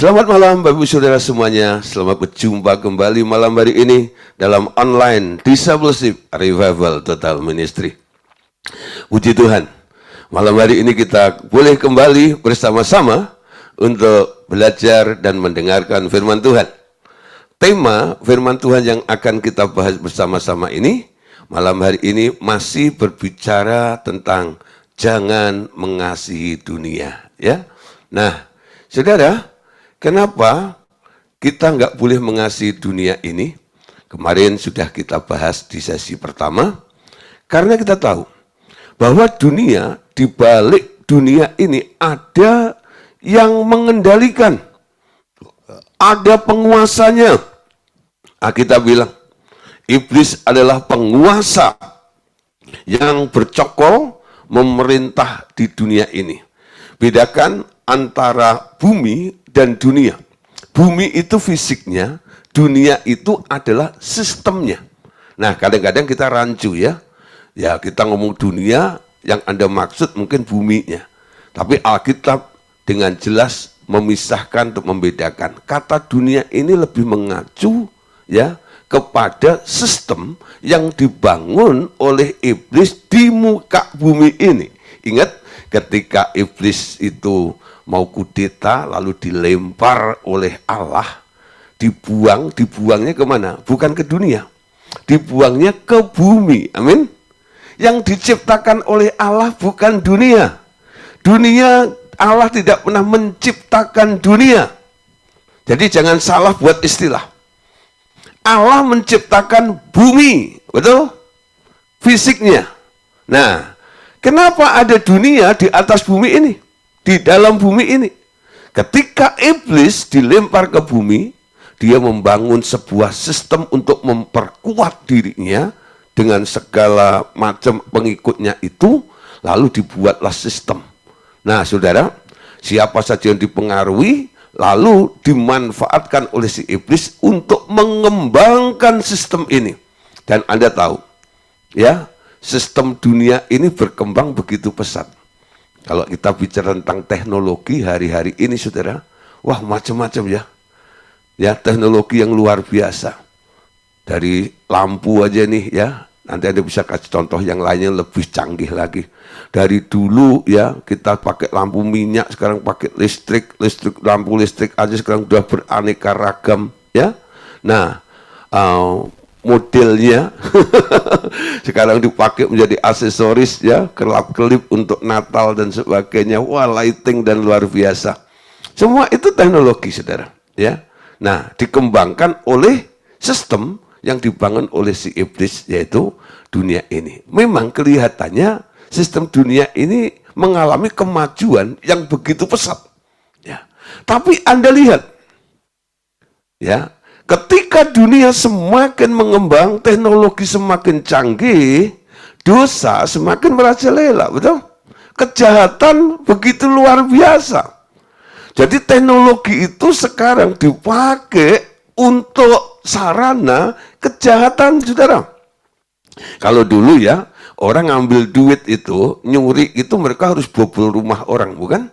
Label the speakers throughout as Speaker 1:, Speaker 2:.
Speaker 1: Selamat malam Bapak Ibu Saudara semuanya. Selamat berjumpa kembali malam hari ini dalam online Discipleship Revival Total Ministry. Puji Tuhan, malam hari ini kita boleh kembali bersama-sama untuk belajar dan mendengarkan firman Tuhan. Tema firman Tuhan yang akan kita bahas bersama-sama ini malam hari ini masih berbicara tentang jangan mengasihi dunia, ya. Nah, saudara, kenapa kita nggak boleh mengasihi dunia ini? Kemarin sudah kita bahas di sesi pertama, karena kita tahu bahwa dunia, di balik dunia ini ada yang mengendalikan, ada penguasanya. Kita bilang, iblis adalah penguasa yang bercokol memerintah di dunia ini. Bedakan antara bumi dan dunia. Bumi itu fisiknya, dunia itu adalah sistemnya. Nah, kadang-kadang kita rancu ya. Ya, kita ngomong dunia, yang Anda maksud mungkin buminya. Tapi Alkitab dengan jelas memisahkan untuk membedakan. Kata dunia ini lebih mengacu ya kepada sistem yang dibangun oleh iblis di muka bumi ini. Ingat ketika iblis itu mau kudeta lalu dilempar oleh Allah, dibuangnya kemana? Bukan ke dunia, dibuangnya ke bumi. Amin. Yang diciptakan oleh Allah bukan dunia. Dunia, Allah tidak pernah menciptakan dunia. Jadi jangan salah buat istilah. Allah menciptakan bumi, betul? Fisiknya. Nah, kenapa ada dunia di atas bumi ini? Di dalam bumi ini. Ketika iblis dilempar ke bumi, dia membangun sebuah sistem untuk memperkuat dirinya dengan segala macam pengikutnya itu, lalu dibuatlah sistem. Nah, saudara, siapa saja yang dipengaruhi, lalu dimanfaatkan oleh si iblis untuk mengembangkan sistem ini. Dan Anda tahu, ya, sistem dunia ini berkembang begitu pesat. Kalau kita bicara tentang teknologi hari-hari ini, saudara, wah macam-macam ya. Ya, teknologi yang luar biasa. Dari lampu aja nih ya, nanti Anda bisa kasih contoh yang lainnya lebih canggih lagi. Dari dulu ya, kita pakai lampu minyak, sekarang pakai listrik, lampu listrik aja sekarang sudah beraneka ragam ya. Nah, modelnya sekarang dipakai menjadi aksesoris ya, kelap-kelip untuk Natal dan sebagainya. Wah, lighting dan luar biasa. Semua itu teknologi, saudara, ya. Nah, dikembangkan oleh sistem yang dibangun oleh si iblis, yaitu dunia ini. Memang kelihatannya sistem dunia ini mengalami kemajuan yang begitu pesat. Ya. Tapi Anda lihat, ya, ketika dunia semakin mengembang, teknologi semakin canggih, dosa semakin merajalela, betul? Kejahatan begitu luar biasa. Jadi teknologi itu sekarang dipakai untuk sarana kejahatan, saudara. Kalau dulu ya, orang ngambil duit itu, nyuri itu mereka harus bobol rumah orang, bukan?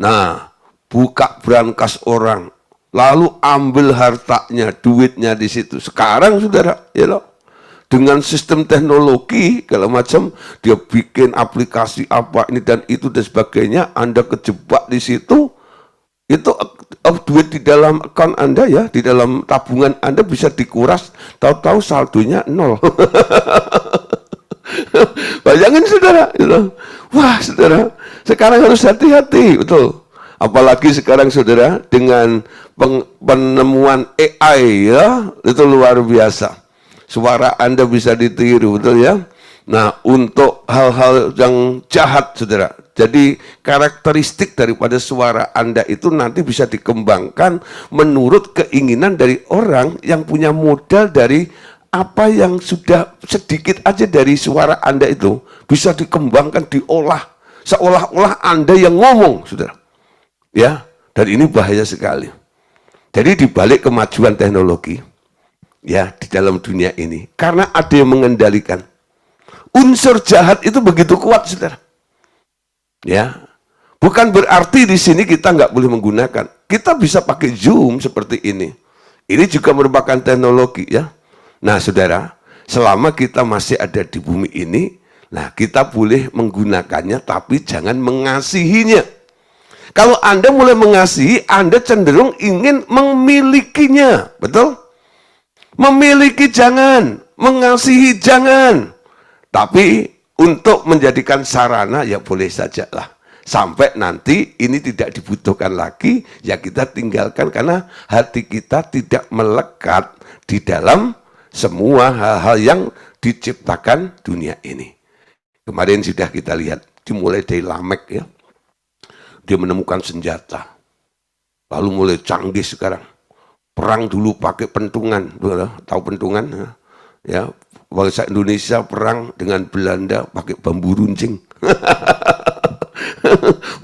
Speaker 1: Nah, buka brankas orang, lalu ambil hartanya, duitnya di situ. Sekarang, saudara, ya loh, dengan sistem teknologi, kalau macam dia bikin aplikasi apa ini dan itu dan sebagainya, Anda kejebak di situ, itu duit di dalam akun Anda ya, di dalam tabungan Anda bisa dikuras, tahu-tahu saldonya 0. Bayangin, saudara, gitu. Wah, saudara, sekarang harus hati-hati, betul. Apalagi sekarang, saudara, dengan penemuan AI ya, itu luar biasa. Suara Anda bisa ditiru, betul ya. Nah, untuk hal-hal yang jahat, saudara. Jadi karakteristik daripada suara Anda itu nanti bisa dikembangkan menurut keinginan dari orang yang punya modal dari apa yang sudah sedikit aja dari suara Anda itu bisa dikembangkan, diolah seolah-olah Anda yang ngomong, saudara. Ya, dan ini bahaya sekali. Jadi di balik kemajuan teknologi ya di dalam dunia ini, karena ada yang mengendalikan, unsur jahat itu begitu kuat, saudara. Ya, Bukan berarti di sini kita nggak boleh menggunakan. Kita bisa pakai Zoom seperti ini. Ini juga merupakan teknologi ya. Nah saudara, selama kita masih ada di bumi ini, nah kita boleh menggunakannya tapi jangan mengasihinya. Kalau Anda mulai mengasihi, Anda cenderung ingin memilikinya, betul? Memiliki jangan, mengasihi jangan. Tapi untuk menjadikan sarana ya boleh saja lah. Sampai nanti ini tidak dibutuhkan lagi, ya kita tinggalkan karena hati kita tidak melekat di dalam semua hal-hal yang diciptakan dunia ini. Kemarin sudah kita lihat, dimulai dari Lamek ya. Dia menemukan senjata. Lalu mulai canggih sekarang. Perang dulu pakai pentungan. Tahu pentungan? Ya, bangsa Indonesia perang dengan Belanda pakai bambu runcing.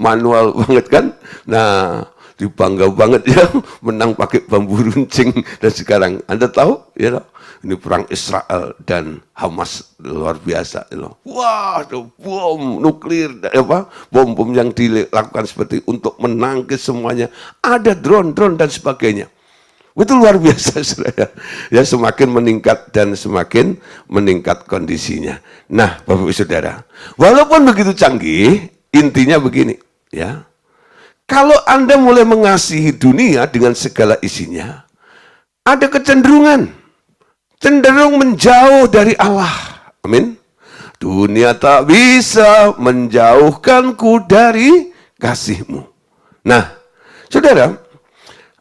Speaker 1: Manual banget kan? Nah, dibangga banget ya menang pakai bambu runcing. Dan sekarang Anda tahu ya, ini perang Israel dan Hamas luar biasa. Wah, bom nuklir, bom yang dilakukan seperti untuk menangkis semuanya. Ada drone dan sebagainya. Itu luar biasa, saudara. Ya semakin meningkat dan semakin meningkat kondisinya. Nah, Bapak Ibu Saudara, walaupun begitu canggih, intinya begini, ya. Kalau Anda mulai mengasihi dunia dengan segala isinya, ada kecenderungan cenderung menjauh dari Allah. Amin. Dunia tak bisa menjauhkanku dari kasih-Mu. Nah, saudara,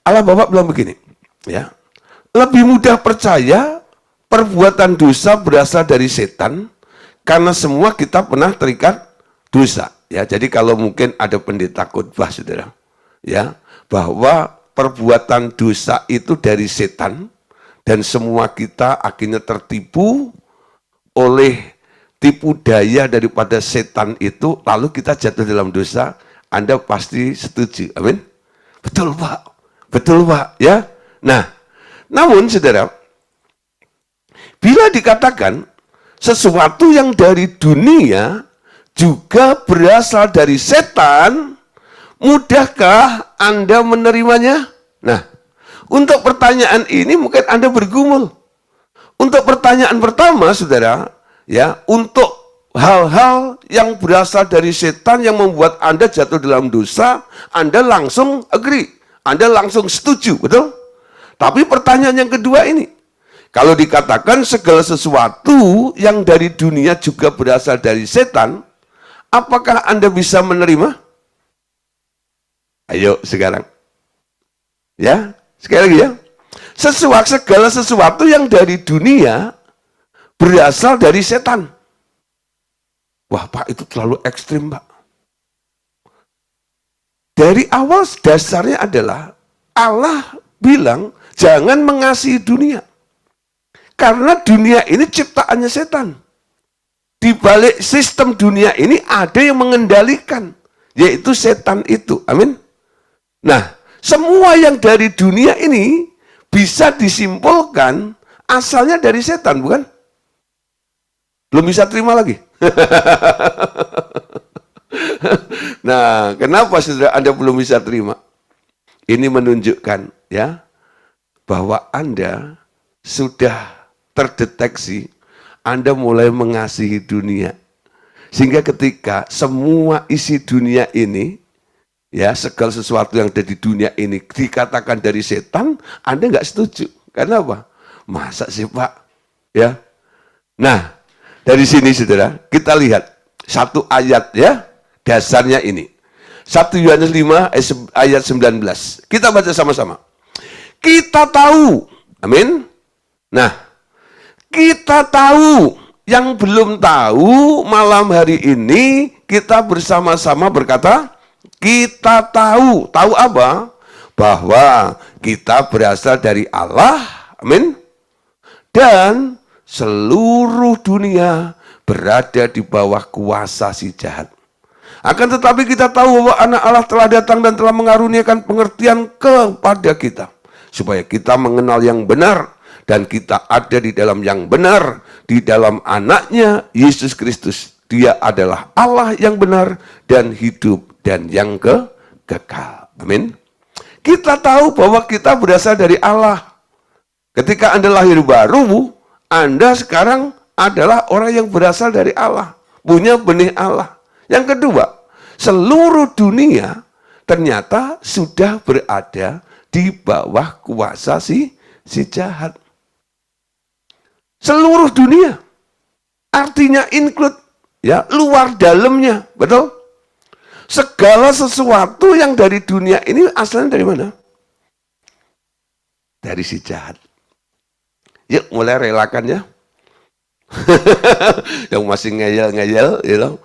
Speaker 1: Allah Bapa bilang begini, ya. Lebih mudah percaya perbuatan dosa berasal dari setan, karena semua kita pernah terikat dosa. Ya, jadi kalau mungkin ada pendeta khotbah, saudara, ya, bahwa perbuatan dosa itu dari setan, dan semua kita akhirnya tertipu oleh tipu daya daripada setan itu, lalu kita jatuh dalam dosa. Anda pasti setuju, amin? Betul Pak, betul Pak, ya. Nah, namun saudara, bila dikatakan sesuatu yang dari dunia juga berasal dari setan, mudahkah Anda menerimanya? Nah, untuk pertanyaan ini mungkin Anda bergumul. Untuk pertanyaan pertama, saudara, ya, untuk hal-hal yang berasal dari setan yang membuat Anda jatuh dalam dosa, Anda langsung agree, Anda langsung setuju, betul? Tapi pertanyaan yang kedua ini, kalau dikatakan segala sesuatu yang dari dunia juga berasal dari setan, apakah Anda bisa menerima? Ayo sekarang. Ya, sekali lagi ya. Segala sesuatu yang dari dunia berasal dari setan. Wah Pak, itu terlalu ekstrim Pak. Dari awal dasarnya adalah Allah bilang jangan mengasihi dunia. Karena dunia ini ciptaannya setan. Di balik sistem dunia ini ada yang mengendalikan, yaitu setan itu. Amin. Nah, semua yang dari dunia ini bisa disimpulkan asalnya dari setan, bukan? Belum bisa terima lagi. Nah, kenapa saudara Anda belum bisa terima? Ini menunjukkan ya bahwa Anda sudah terdeteksi Anda mulai mengasihi dunia. Sehingga ketika semua isi dunia ini, ya segala sesuatu yang ada di dunia ini dikatakan dari setan, Anda nggak setuju. Karena apa? Masa sih Pak? Ya. Nah, dari sini saudara, kita lihat satu ayat ya, dasarnya ini. 1 Yohanes 5 ayat 19. Kita baca sama-sama. Kita tahu, amin. Nah, kita tahu, yang belum tahu malam hari ini kita bersama-sama berkata, kita tahu. Tahu apa? Bahwa kita berasal dari Allah, amin. Dan seluruh dunia berada di bawah kuasa si jahat. Akan tetapi kita tahu bahwa anak Allah telah datang dan telah mengaruniakan pengertian kepada kita, supaya kita mengenal yang benar, dan kita ada di dalam yang benar, di dalam anaknya Yesus Kristus. Dia adalah Allah yang benar dan hidup dan yang kekal. Amin. Kita tahu bahwa kita berasal dari Allah. Ketika Anda lahir baru, Anda sekarang adalah orang yang berasal dari Allah, punya benih Allah. Yang kedua, seluruh dunia ternyata sudah berada di bawah kuasa si jahat. Seluruh dunia, artinya include, ya, luar dalamnya, betul? Segala sesuatu yang dari dunia ini asalnya dari mana? Dari si jahat. Yuk mulai relakan ya. Yang masih ngeyel-ngeyel, you know,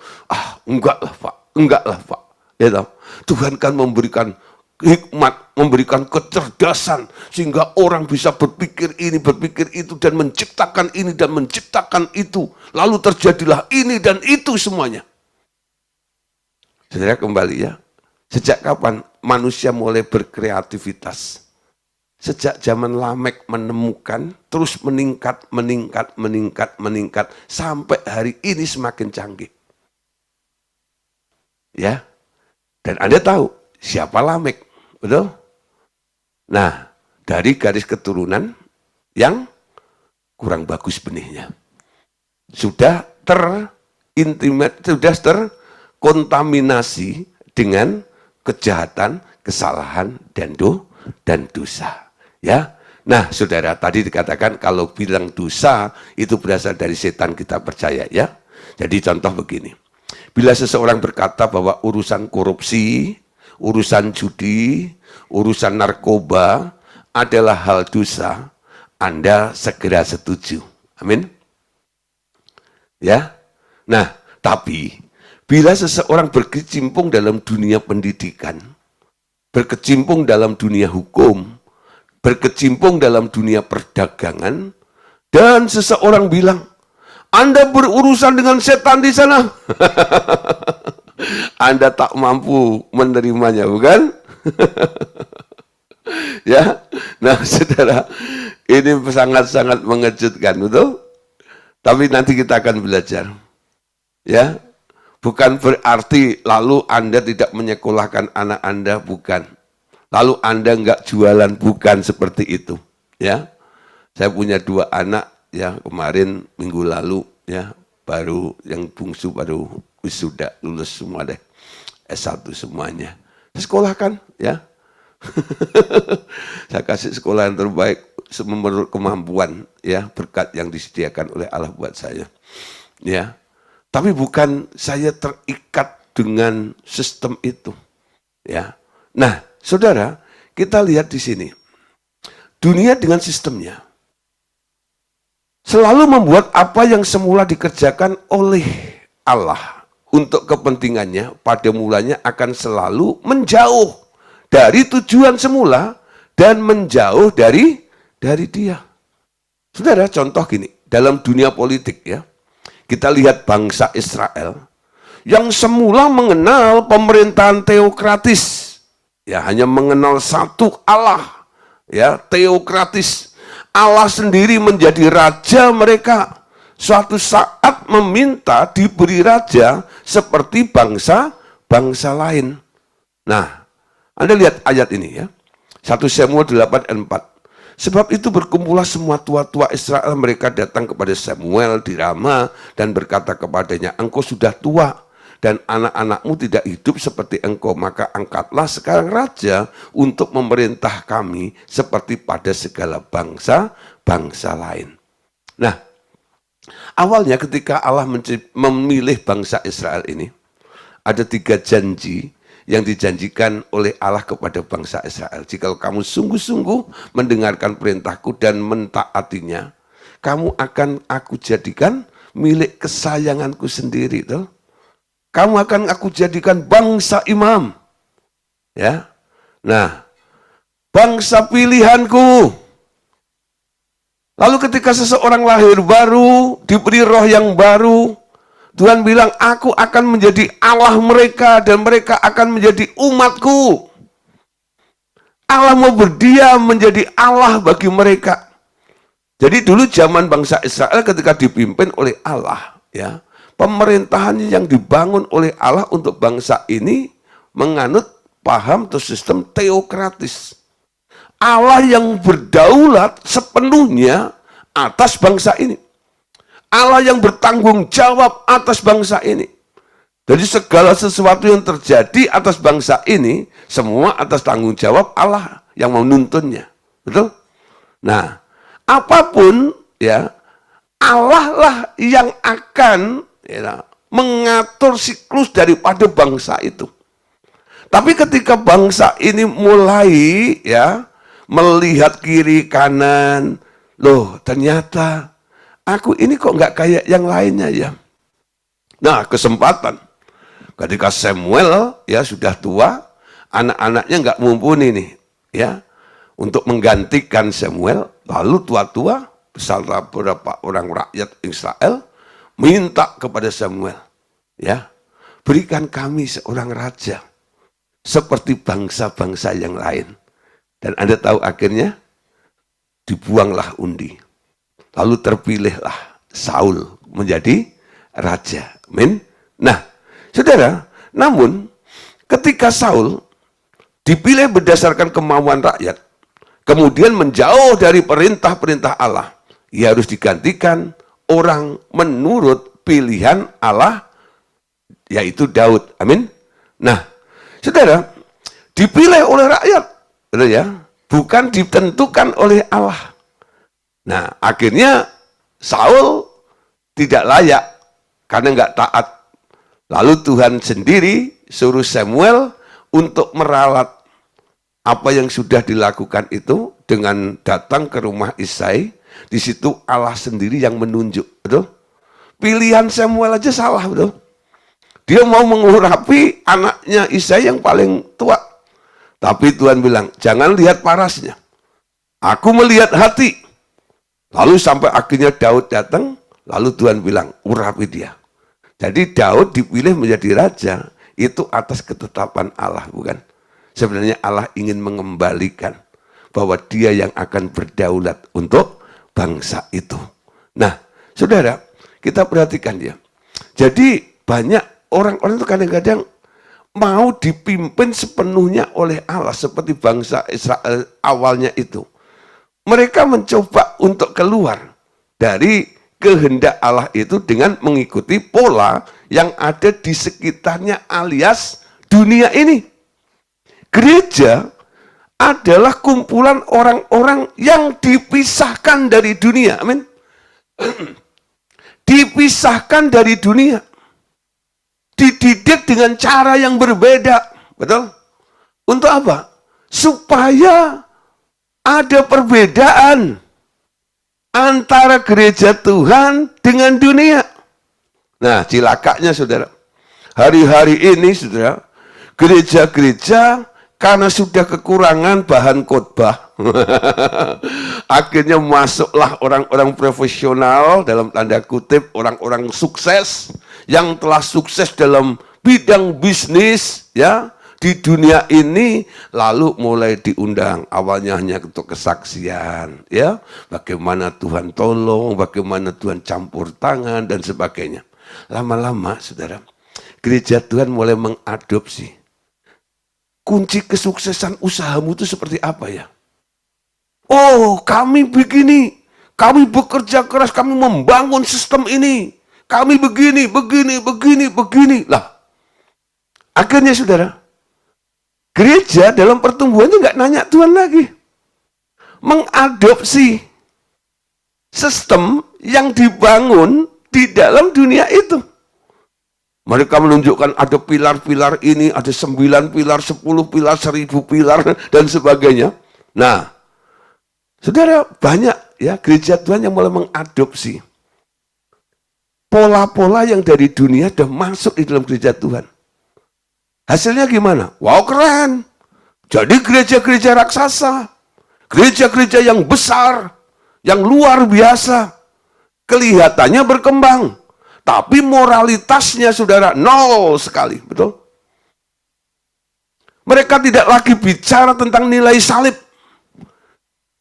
Speaker 1: enggak lah Pak, you know. Tuhan kan memberikan hikmat, memberikan kecerdasan, sehingga orang bisa berpikir ini, berpikir itu, dan menciptakan ini, dan menciptakan itu. Lalu terjadilah ini dan itu semuanya. Saudara kembali ya, sejak kapan manusia mulai berkreativitas? Sejak zaman Lamek menemukan, terus meningkat, sampai hari ini semakin canggih. Ya, dan Anda tahu siapa Lamek, betul? Nah, dari garis keturunan yang kurang bagus benihnya. Sudah terkontaminasi dengan kejahatan, kesalahan, dan dosa. Ya, nah saudara, tadi dikatakan kalau bilang dosa itu berasal dari setan, kita percaya ya. Jadi contoh begini, bila seseorang berkata bahwa urusan korupsi, urusan judi, urusan narkoba adalah hal dosa, Anda segera setuju. Amin. Ya, nah tapi bila seseorang berkecimpung dalam dunia pendidikan, berkecimpung dalam dunia hukum, berkecimpung dalam dunia perdagangan, dan seseorang bilang, Anda berurusan dengan setan di sana. Anda tak mampu menerimanya, bukan? Ya, nah saudara, ini sangat-sangat mengejutkan, betul? Tapi nanti kita akan belajar. Ya, bukan berarti lalu Anda tidak menyekolahkan anak Anda, bukan. Lalu Anda enggak jualan, bukan seperti itu. Ya, saya punya 2 anak, ya, kemarin minggu lalu, ya, baru yang bungsu baru wisuda, lulus semua deh, S1 semuanya. Sekolahkan, ya. Saya kasih sekolah yang terbaik menurut kemampuan, ya, berkat yang disediakan oleh Allah buat saya. Ya, tapi bukan saya terikat dengan sistem itu. Ya, nah. Saudara, kita lihat di sini. Dunia dengan sistemnya selalu membuat apa yang semula dikerjakan oleh Allah untuk kepentingannya pada mulanya akan selalu menjauh dari tujuan semula dan menjauh dari Dia. Saudara, contoh gini, dalam dunia politik ya. Kita lihat bangsa Israel yang semula mengenal pemerintahan teokratis. Ya, hanya mengenal satu Allah, ya, teokratis. Allah sendiri menjadi raja mereka. Suatu saat meminta diberi raja seperti bangsa lain. Nah, Anda lihat ayat ini ya. 1 Samuel 8 ayat 4. Sebab itu berkumpullah semua tua-tua Israel, mereka datang kepada Samuel di Rama dan berkata kepadanya, engkau sudah tua dan anak-anakmu tidak hidup seperti engkau, maka angkatlah sekarang raja untuk memerintah kami seperti pada segala bangsa lain. Nah, awalnya ketika Allah memilih bangsa Israel ini, ada 3 janji yang dijanjikan oleh Allah kepada bangsa Israel. Jika kamu sungguh-sungguh mendengarkan perintahku dan mentaatinya, kamu akan aku jadikan milik kesayanganku sendiri. Tuh. Kamu akan aku jadikan bangsa imam. Ya. Nah, bangsa pilihanku. Lalu ketika seseorang lahir baru, diberi roh yang baru, Tuhan bilang, aku akan menjadi Allah mereka dan mereka akan menjadi umatku. Allah mau berdiam menjadi Allah bagi mereka. Jadi dulu zaman bangsa Israel ketika dipimpin oleh Allah, ya, pemerintahan yang dibangun oleh Allah untuk bangsa ini menganut paham atau sistem teokratis. Allah yang berdaulat sepenuhnya atas bangsa ini. Allah yang bertanggung jawab atas bangsa ini. Jadi segala sesuatu yang terjadi atas bangsa ini, semua atas tanggung jawab Allah yang menuntunnya. Betul? Nah, apapun ya, Allah lah yang akan ya, mengatur siklus daripada bangsa itu. Tapi ketika bangsa ini mulai ya melihat kiri kanan, loh ternyata aku ini kok nggak kayak yang lainnya ya. Nah, kesempatan ketika Samuel ya sudah tua, anak-anaknya nggak mumpuni nih ya untuk menggantikan Samuel. Lalu tua-tua beserta beberapa orang rakyat Israel minta kepada Samuel, ya berikan kami seorang raja seperti bangsa-bangsa yang lain. Dan Anda tahu akhirnya dibuanglah undi. Lalu terpilihlah Saul menjadi raja. Amin. Nah, saudara, namun ketika Saul dipilih berdasarkan kemauan rakyat, kemudian menjauh dari perintah-perintah Allah, ia harus digantikan orang menurut pilihan Allah, yaitu Daud. Amin. Nah, saudara, dipilih oleh rakyat, betul ya, bukan ditentukan oleh Allah. Nah, akhirnya Saul tidak layak karena nggak taat. Lalu Tuhan sendiri suruh Samuel untuk meralat apa yang sudah dilakukan itu dengan datang ke rumah Isai. Di situ Allah sendiri yang menunjuk, betul? Pilihan Samuel aja salah, betul? Dia mau mengurapi anaknya Isai yang paling tua. Tapi Tuhan bilang, jangan lihat parasnya. Aku melihat hati. Lalu sampai akhirnya Daud datang, lalu Tuhan bilang, urapi dia. Jadi Daud dipilih menjadi raja, itu atas ketetapan Allah, bukan? Sebenarnya Allah ingin mengembalikan bahwa dia yang akan berdaulat untuk bangsa itu. Nah, saudara, kita perhatikan dia. Jadi banyak orang-orang itu kadang-kadang mau dipimpin sepenuhnya oleh Allah seperti bangsa Israel awalnya itu. Mereka mencoba untuk keluar dari kehendak Allah itu dengan mengikuti pola yang ada di sekitarnya alias dunia ini. Gereja adalah kumpulan orang-orang yang dipisahkan dari dunia. Amin. Dipisahkan dari dunia. Dididik dengan cara yang berbeda. Betul? Untuk apa? Supaya ada perbedaan antara gereja Tuhan dengan dunia. Nah, cilakanya saudara. Hari-hari ini saudara, gereja-gereja karena sudah kekurangan bahan khotbah, akhirnya masuklah orang-orang profesional dalam tanda kutip, orang-orang sukses yang telah sukses dalam bidang bisnis ya di dunia ini, lalu mulai diundang. Awalnya hanya untuk kesaksian ya, bagaimana Tuhan tolong, bagaimana Tuhan campur tangan dan sebagainya. Lama-lama saudara, gereja Tuhan mulai mengadopsi kunci kesuksesan usahamu itu seperti apa ya? Oh, kami begini, kami bekerja keras, kami membangun sistem ini, kami begini, begini, begini, begini. Lah, akhirnya saudara, gereja dalam pertumbuhannya nggak nanya Tuhan lagi. Mengadopsi sistem yang dibangun di dalam dunia itu. Mereka menunjukkan ada pilar-pilar ini, ada 9 pilar, 10 pilar, 1000 pilar, dan sebagainya. Nah, saudara, banyak ya gereja Tuhan yang mulai mengadopsi pola-pola yang dari dunia sudah masuk di dalam gereja Tuhan. Hasilnya gimana? Wow, keren. Jadi gereja-gereja raksasa, gereja-gereja yang besar, yang luar biasa, kelihatannya berkembang. Tapi moralitasnya saudara nol sekali, betul? Mereka tidak lagi bicara tentang nilai salib.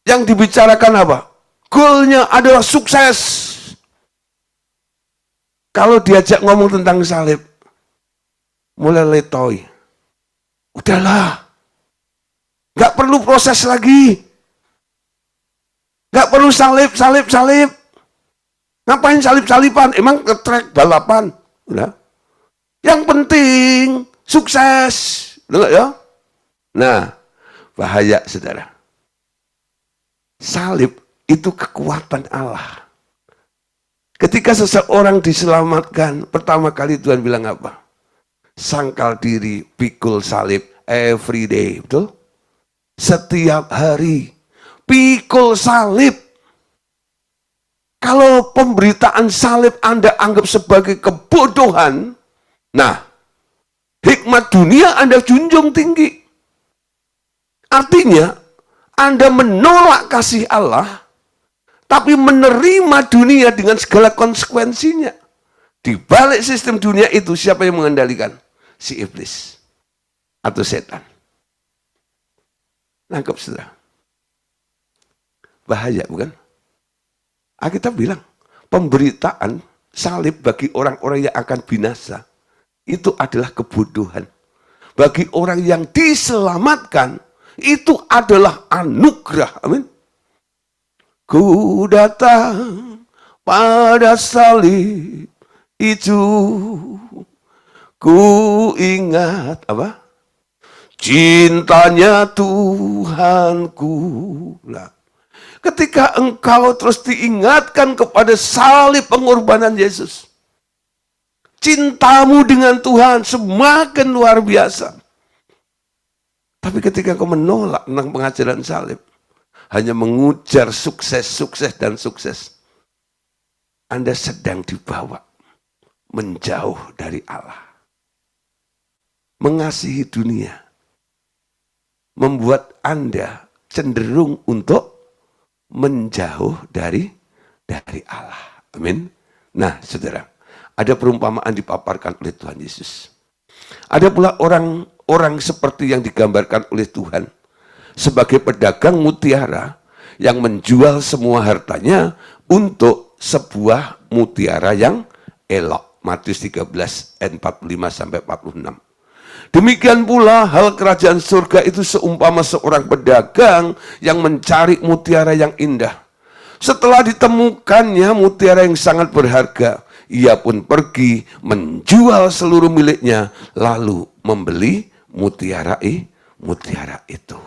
Speaker 1: Yang dibicarakan apa? Goalnya adalah sukses. Kalau diajak ngomong tentang salib, mulai letoy. Udahlah. Nggak perlu proses lagi. Nggak perlu salib. Ngapain salib-saliban? Emang ke trek balapan? Udah. Yang penting sukses. Dengar ya? Nah, bahaya saudara. Salib itu kekuatan Allah. Ketika seseorang diselamatkan, pertama kali Tuhan bilang apa? Sangkal diri, pikul salib, every day. Betul? Setiap hari. Pikul salib. Kalau pemberitaan salib Anda anggap sebagai kebodohan, nah, hikmat dunia Anda junjung tinggi. Artinya, Anda menolak kasih Allah, tapi menerima dunia dengan segala konsekuensinya. Di balik sistem dunia itu, siapa yang mengendalikan? Si iblis atau setan. Nangkep saudara. Bahaya bukan? Alkitab bilang, pemberitaan salib bagi orang-orang yang akan binasa, itu adalah kebodohan. Bagi orang yang diselamatkan, itu adalah anugerah. Amin. Ku datang pada salib itu, ku ingat apa? Cintanya Tuhanku. Nah, ketika engkau terus diingatkan kepada salib pengorbanan Yesus, cintamu dengan Tuhan semakin luar biasa. Tapi ketika kau menolak tentang pengajaran salib, hanya mengujar sukses, dan sukses, Anda sedang dibawa menjauh dari Allah. Mengasihi dunia membuat Anda cenderung untuk menjauh dari Allah. Amin. Nah, saudara, ada perumpamaan dipaparkan oleh Tuhan Yesus. Ada pula orang seperti yang digambarkan oleh Tuhan sebagai pedagang mutiara yang menjual semua hartanya untuk sebuah mutiara yang elok. Matius 13 ayat 45 sampai 46. Demikian pula hal kerajaan surga itu seumpama seorang pedagang yang mencari mutiara yang indah. Setelah ditemukannya mutiara yang sangat berharga, ia pun pergi menjual seluruh miliknya, lalu membeli mutiara itu.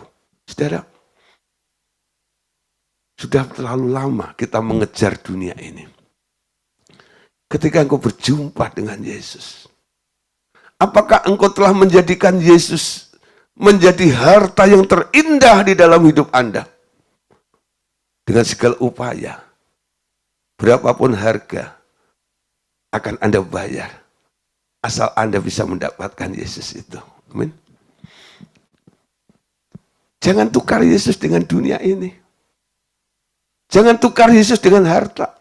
Speaker 1: Saudara, sudah terlalu lama kita mengejar dunia ini. Ketika engkau berjumpa dengan Yesus, apakah engkau telah menjadikan Yesus menjadi harta yang terindah di dalam hidup Anda? Dengan segala upaya, berapapun harga akan Anda bayar, asal Anda bisa mendapatkan Yesus itu. Amin. Jangan tukar Yesus dengan dunia ini. Jangan tukar Yesus dengan harta.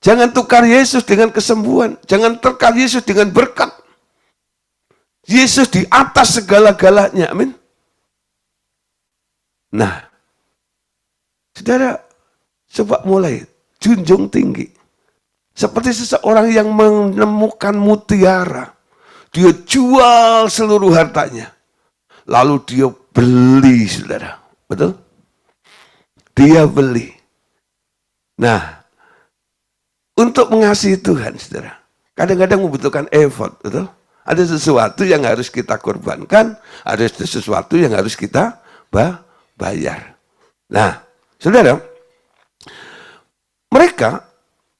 Speaker 1: Jangan tukar Yesus dengan kesembuhan. Jangan tukar Yesus dengan berkat. Yesus di atas segala-galanya. Amin. Nah, saudara, coba mulai junjung tinggi. Seperti seseorang yang menemukan mutiara. Dia jual seluruh hartanya. Lalu dia beli, saudara. Betul? Dia beli. Nah, untuk mengasihi Tuhan, saudara, kadang-kadang membutuhkan effort, betul? Ada sesuatu yang harus kita korbankan, ada sesuatu yang harus kita bayar. Nah, saudara, mereka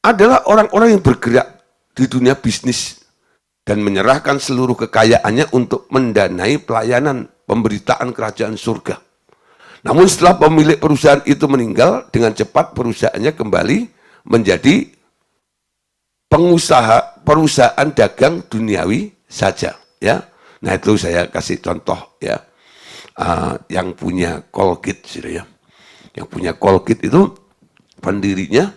Speaker 1: adalah orang-orang yang bergerak di dunia bisnis dan menyerahkan seluruh kekayaannya untuk mendanai pelayanan pemberitaan kerajaan surga. Namun setelah pemilik perusahaan itu meninggal, dengan cepat perusahaannya kembali menjadi pengusaha perusahaan dagang duniawi saja, ya. Nah, itu saya kasih contoh, ya. Yang punya Colgate, ya. Yang punya Colgate itu pendirinya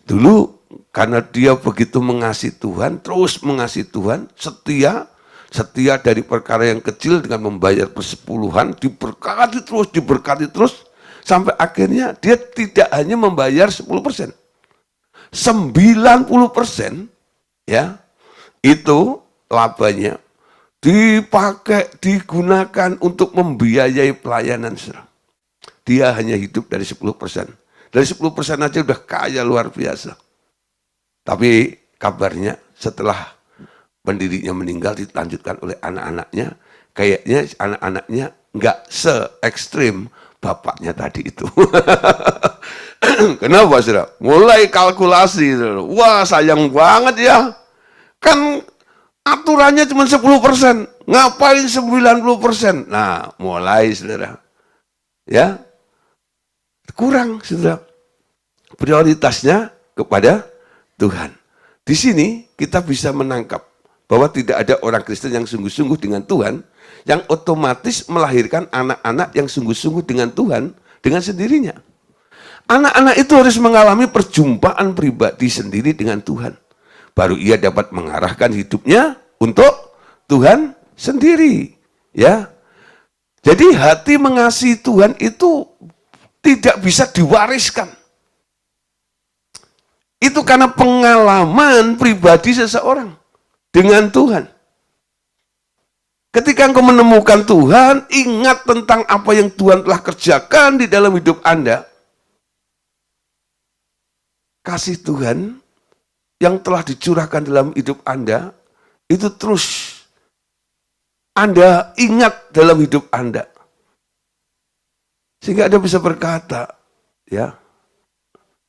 Speaker 1: dulu karena dia begitu mengasihi Tuhan, terus mengasihi Tuhan, setia dari perkara yang kecil dengan membayar persepuluhan, diberkati terus, sampai akhirnya dia tidak hanya membayar 10%. 90%, ya, itu labanya dipakai, digunakan untuk membiayai pelayanan, saudara. Dia hanya hidup dari 10%. Dari 10% aja udah kaya luar biasa. Tapi kabarnya setelah pendirinya meninggal dilanjutkan oleh anak-anaknya, kayaknya anak-anaknya nggak se-ekstrim bapaknya tadi itu. Kenapa, saudara? Mulai kalkulasi, saudara. Wah, sayang banget ya. Kan aturannya cuma 10%. Ngapain 90%? Nah, mulai, saudara. Ya, kurang, saudara. Prioritasnya kepada Tuhan. Di sini kita bisa menangkap bahwa tidak ada orang Kristen yang sungguh-sungguh dengan Tuhan, yang otomatis melahirkan anak-anak yang sungguh-sungguh dengan Tuhan dengan sendirinya. Anak-anak itu harus mengalami perjumpaan pribadi sendiri dengan Tuhan. Baru ia dapat mengarahkan hidupnya untuk Tuhan sendiri. Ya. Jadi hati mengasihi Tuhan itu tidak bisa diwariskan. Itu karena pengalaman pribadi seseorang dengan Tuhan. Ketika engkau menemukan Tuhan, ingat tentang apa yang Tuhan telah kerjakan di dalam hidup Anda. Kasih Tuhan yang telah dicurahkan dalam hidup Anda, itu terus Anda ingat dalam hidup Anda. Sehingga Anda bisa berkata, ya,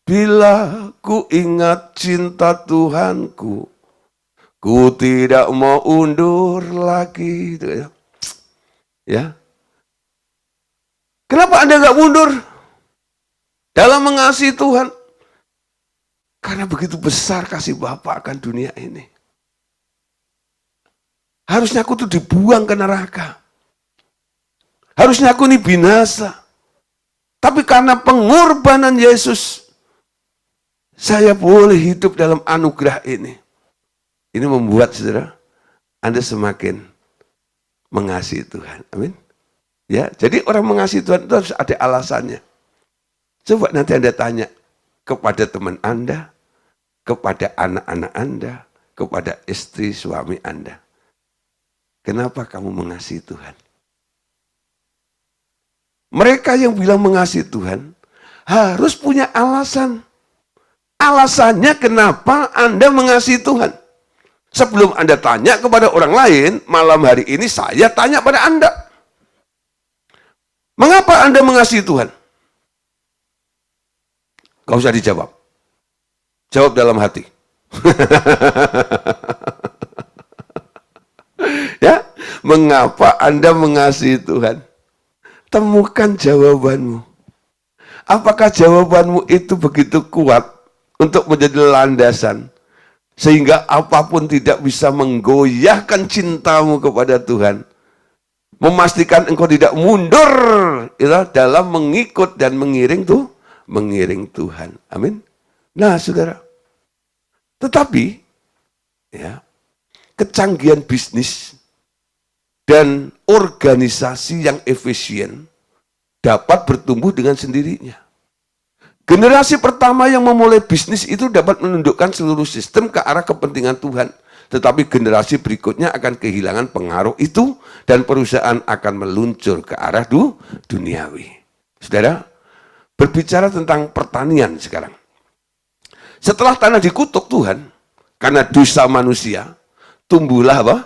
Speaker 1: bila ku ingat cinta Tuhanku, ku tidak mau undur lagi. Ya. Kenapa Anda nggak mundur dalam mengasihi Tuhan? Karena begitu besar kasih Bapa akan dunia ini. Harusnya aku tuh dibuang ke neraka. Harusnya aku ini binasa. Tapi karena pengorbanan Yesus, saya boleh hidup dalam anugerah ini. Ini membuat, saudara, Anda semakin mengasihi Tuhan. Amin. Ya, jadi orang mengasihi Tuhan itu harus ada alasannya. Coba nanti Anda tanya kepada teman Anda, kepada anak-anak Anda, kepada istri suami Anda. Kenapa kamu mengasihi Tuhan? Mereka yang bilang mengasihi Tuhan harus punya alasan. Alasannya kenapa Anda mengasihi Tuhan. Sebelum Anda tanya kepada orang lain, malam hari ini saya tanya pada Anda. Mengapa Anda mengasihi Tuhan? Gak usah dijawab. Jawab dalam hati. Ya, mengapa Anda mengasihi Tuhan? Temukan jawabanmu. Apakah jawabanmu itu begitu kuat untuk menjadi landasan sehingga apapun tidak bisa menggoyahkan cintamu kepada Tuhan, memastikan engkau tidak mundur ya, dalam mengikut dan mengiring Tuhan. Amin. Nah, saudara, tetapi ya, kecanggihan bisnis dan organisasi yang efisien dapat bertumbuh dengan sendirinya. Generasi pertama yang memulai bisnis itu dapat menundukkan seluruh sistem ke arah kepentingan Tuhan. Tetapi generasi berikutnya akan kehilangan pengaruh itu dan perusahaan akan meluncur ke arah duniawi. Saudara, berbicara tentang pertanian sekarang. Setelah tanah dikutuk Tuhan, karena dosa manusia, tumbuhlah apa?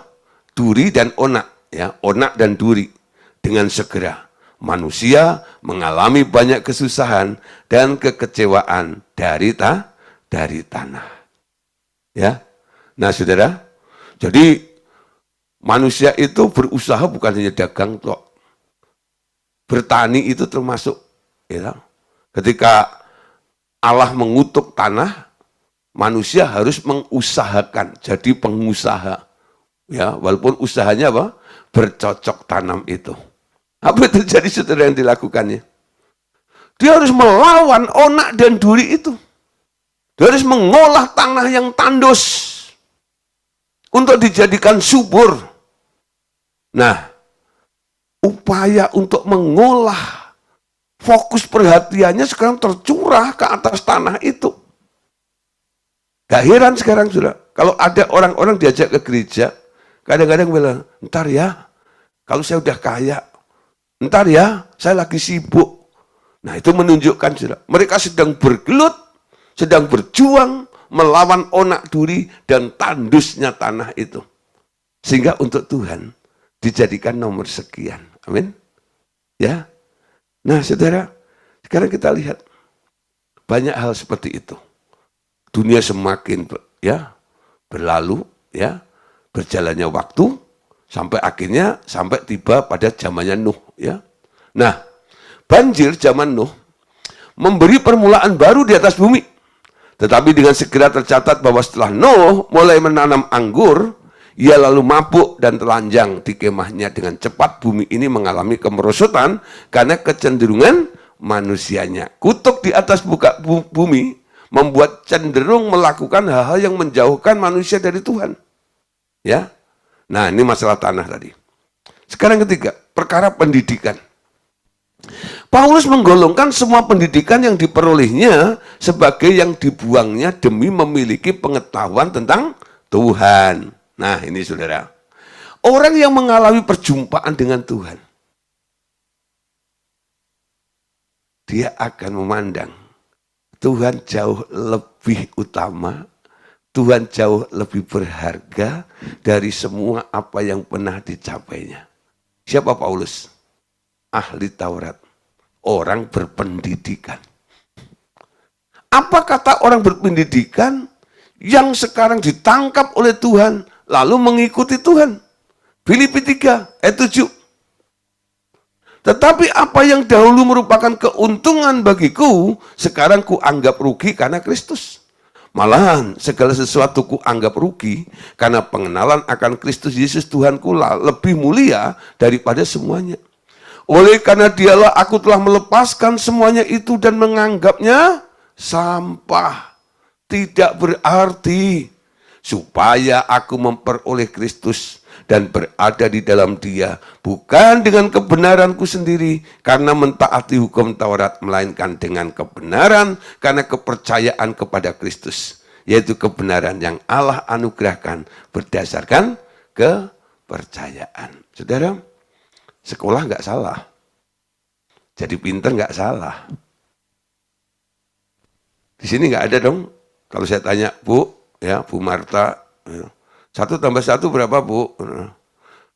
Speaker 1: Duri dan onak. Ya, onak dan duri. Dengan segera manusia mengalami banyak kesusahan dan kekecewaan dari tanah. Ya. Nah, saudara, jadi manusia itu berusaha bukan hanya dagang tok. Bertani itu termasuk ya. Ketika Allah mengutuk tanah, manusia harus mengusahakan, jadi pengusaha. Ya, walaupun usahanya apa? Bercocok tanam itu. Apa yang terjadi setelah yang dilakukannya? Dia harus melawan onak dan duri itu. Dia harus mengolah tanah yang tandus untuk dijadikan subur. Nah, upaya untuk mengolah fokus perhatiannya sekarang tercurah ke atas tanah itu. Gak heran sekarang, saudara, kalau ada orang-orang diajak ke gereja, Kadang-kadang bilang, ntar ya, kalau saya udah kaya, ntar ya, saya lagi sibuk. Nah itu menunjukkan mereka sedang bergelut, sedang berjuang melawan onak duri dan tandusnya tanah itu. Sehingga untuk Tuhan dijadikan nomor sekian. Amin. Ya. Nah, saudara, sekarang kita lihat banyak hal seperti itu. Dunia semakin berlalu, berjalannya waktu sampai akhirnya tiba pada zamannya Nuh, ya. Nah, banjir zaman Nuh memberi permulaan baru di atas bumi. Tetapi dengan segera tercatat bahwa setelah Nuh mulai menanam anggur, ia lalu mabuk dan telanjang di kemahnya. Dengan cepat bumi ini mengalami kemerosotan karena kecenderungan manusianya. Kutuk di atas bumi membuat cenderung melakukan hal-hal yang menjauhkan manusia dari Tuhan. Ya. Nah, ini masalah tanah tadi. Sekarang ketiga, perkara pendidikan. Paulus menggolongkan semua pendidikan yang diperolehnya sebagai yang dibuangnya demi memiliki pengetahuan tentang Tuhan. Nah, ini saudara. Orang yang mengalami perjumpaan dengan Tuhan, dia akan memandang Tuhan jauh lebih utama, Tuhan jauh lebih berharga dari semua apa yang pernah dicapainya. Siapa Paulus? Ahli Taurat, orang berpendidikan. Apa kata orang berpendidikan yang sekarang ditangkap oleh Tuhan, lalu mengikuti Tuhan? Filipi 3 ayat 7. Tetapi apa yang dahulu merupakan keuntungan bagiku, sekarang kuanggap rugi karena Kristus. Malahan segala sesuatu kuanggap rugi karena pengenalan akan Kristus Yesus Tuhanku lebih mulia daripada semuanya. Oleh karena dialah aku telah melepaskan semuanya itu dan menganggapnya sampah, tidak berarti, supaya aku memperoleh Kristus dan berada di dalam Dia, bukan dengan kebenaranku sendiri karena mentaati hukum Taurat, melainkan dengan kebenaran karena kepercayaan kepada Kristus, yaitu kebenaran yang Allah anugerahkan berdasarkan kepercayaan. Saudara, sekolah nggak salah, jadi pinter nggak salah. Di sini nggak ada dong. Kalau saya tanya, Bu, ya Bu Marta, 1 tambah 1 berapa, Bu?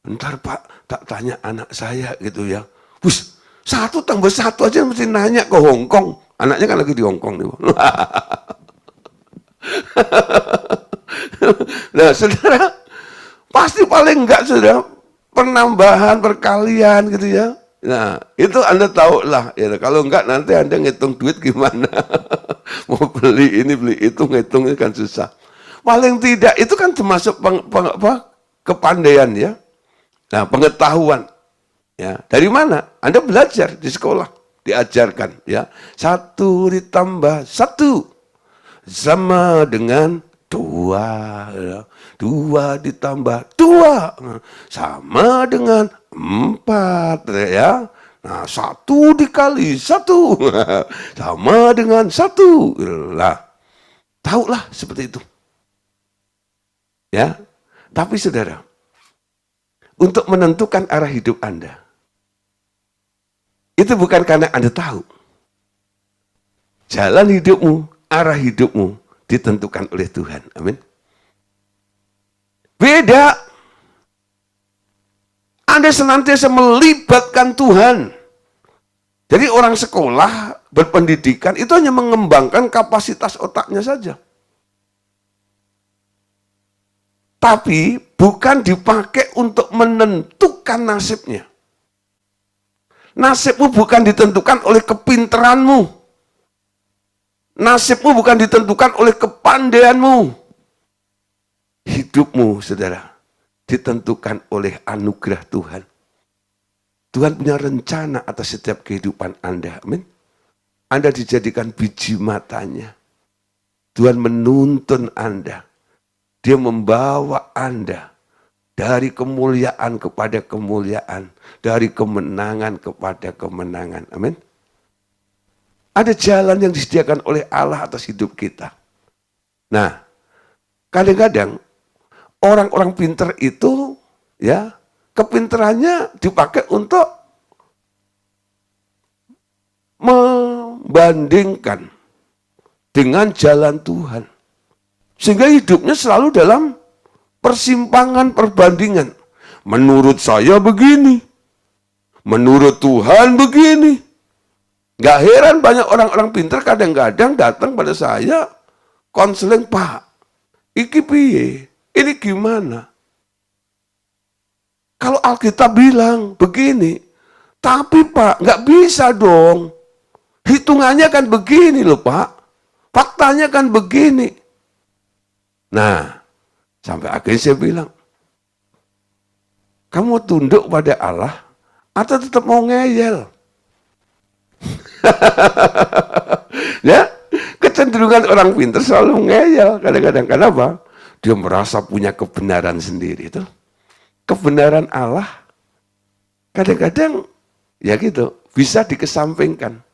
Speaker 1: Ntar Pak, tak tanya anak saya gitu ya. Bus, 1 tambah 1 aja mesti nanya ke Hongkong. Anaknya kan lagi di Hongkong nih. Nah, saudara, pasti paling enggak, saudara, penambahan perkalian gitu ya. Nah, itu Anda tahu lah. Ya, kalau enggak nanti Anda ngitung duit gimana. Mau beli ini, beli itu, ngitungnya kan susah. Paling tidak, itu kan termasuk kepandaian ya. Nah, pengetahuan. Ya, dari mana? Anda belajar di sekolah, diajarkan ya. 1 ditambah 1 sama dengan 2. Ya. 2 ditambah 2 sama dengan 4 ya. Nah, 1 dikali 1 sama dengan 1. Lah, tahulah seperti itu. Ya, tapi saudara, untuk menentukan arah hidup Anda, itu bukan karena Anda tahu. Jalan hidupmu, arah hidupmu ditentukan oleh Tuhan. Amin. Beda. Anda senantiasa melibatkan Tuhan. Jadi orang sekolah, berpendidikan, itu hanya mengembangkan kapasitas otaknya saja. Tapi bukan dipakai untuk menentukan nasibnya. Nasibmu bukan ditentukan oleh kepinteranmu. Nasibmu bukan ditentukan oleh kepandaianmu. Hidupmu, saudara, ditentukan oleh anugerah Tuhan. Tuhan punya rencana atas setiap kehidupan Anda. Amin. Anda dijadikan biji matanya. Tuhan menuntun Anda. Dia membawa Anda dari kemuliaan kepada kemuliaan, dari kemenangan kepada kemenangan. Amin. Ada jalan yang disediakan oleh Allah atas hidup kita. Nah, kadang-kadang orang-orang pinter itu ya, kepintarannya dipakai untuk membandingkan dengan jalan Tuhan. Sehingga hidupnya selalu dalam persimpangan perbandingan. Menurut saya begini, menurut Tuhan begini. Gak heran banyak orang-orang pintar kadang-kadang datang pada saya, konseling, Pak, iki piye? Ini gimana? Kalau Alkitab bilang begini, tapi Pak, nggak bisa dong. Hitungannya kan begini loh Pak. Faktanya kan begini. Nah, sampai akhirnya saya bilang, kamu mau tunduk pada Allah atau tetap mau ngeyel? Ya, kecenderungan orang pintar selalu ngeyel kadang-kadang. Kenapa? Dia merasa punya kebenaran sendiri itu. Kebenaran Allah kadang-kadang ya gitu bisa dikesampingkan.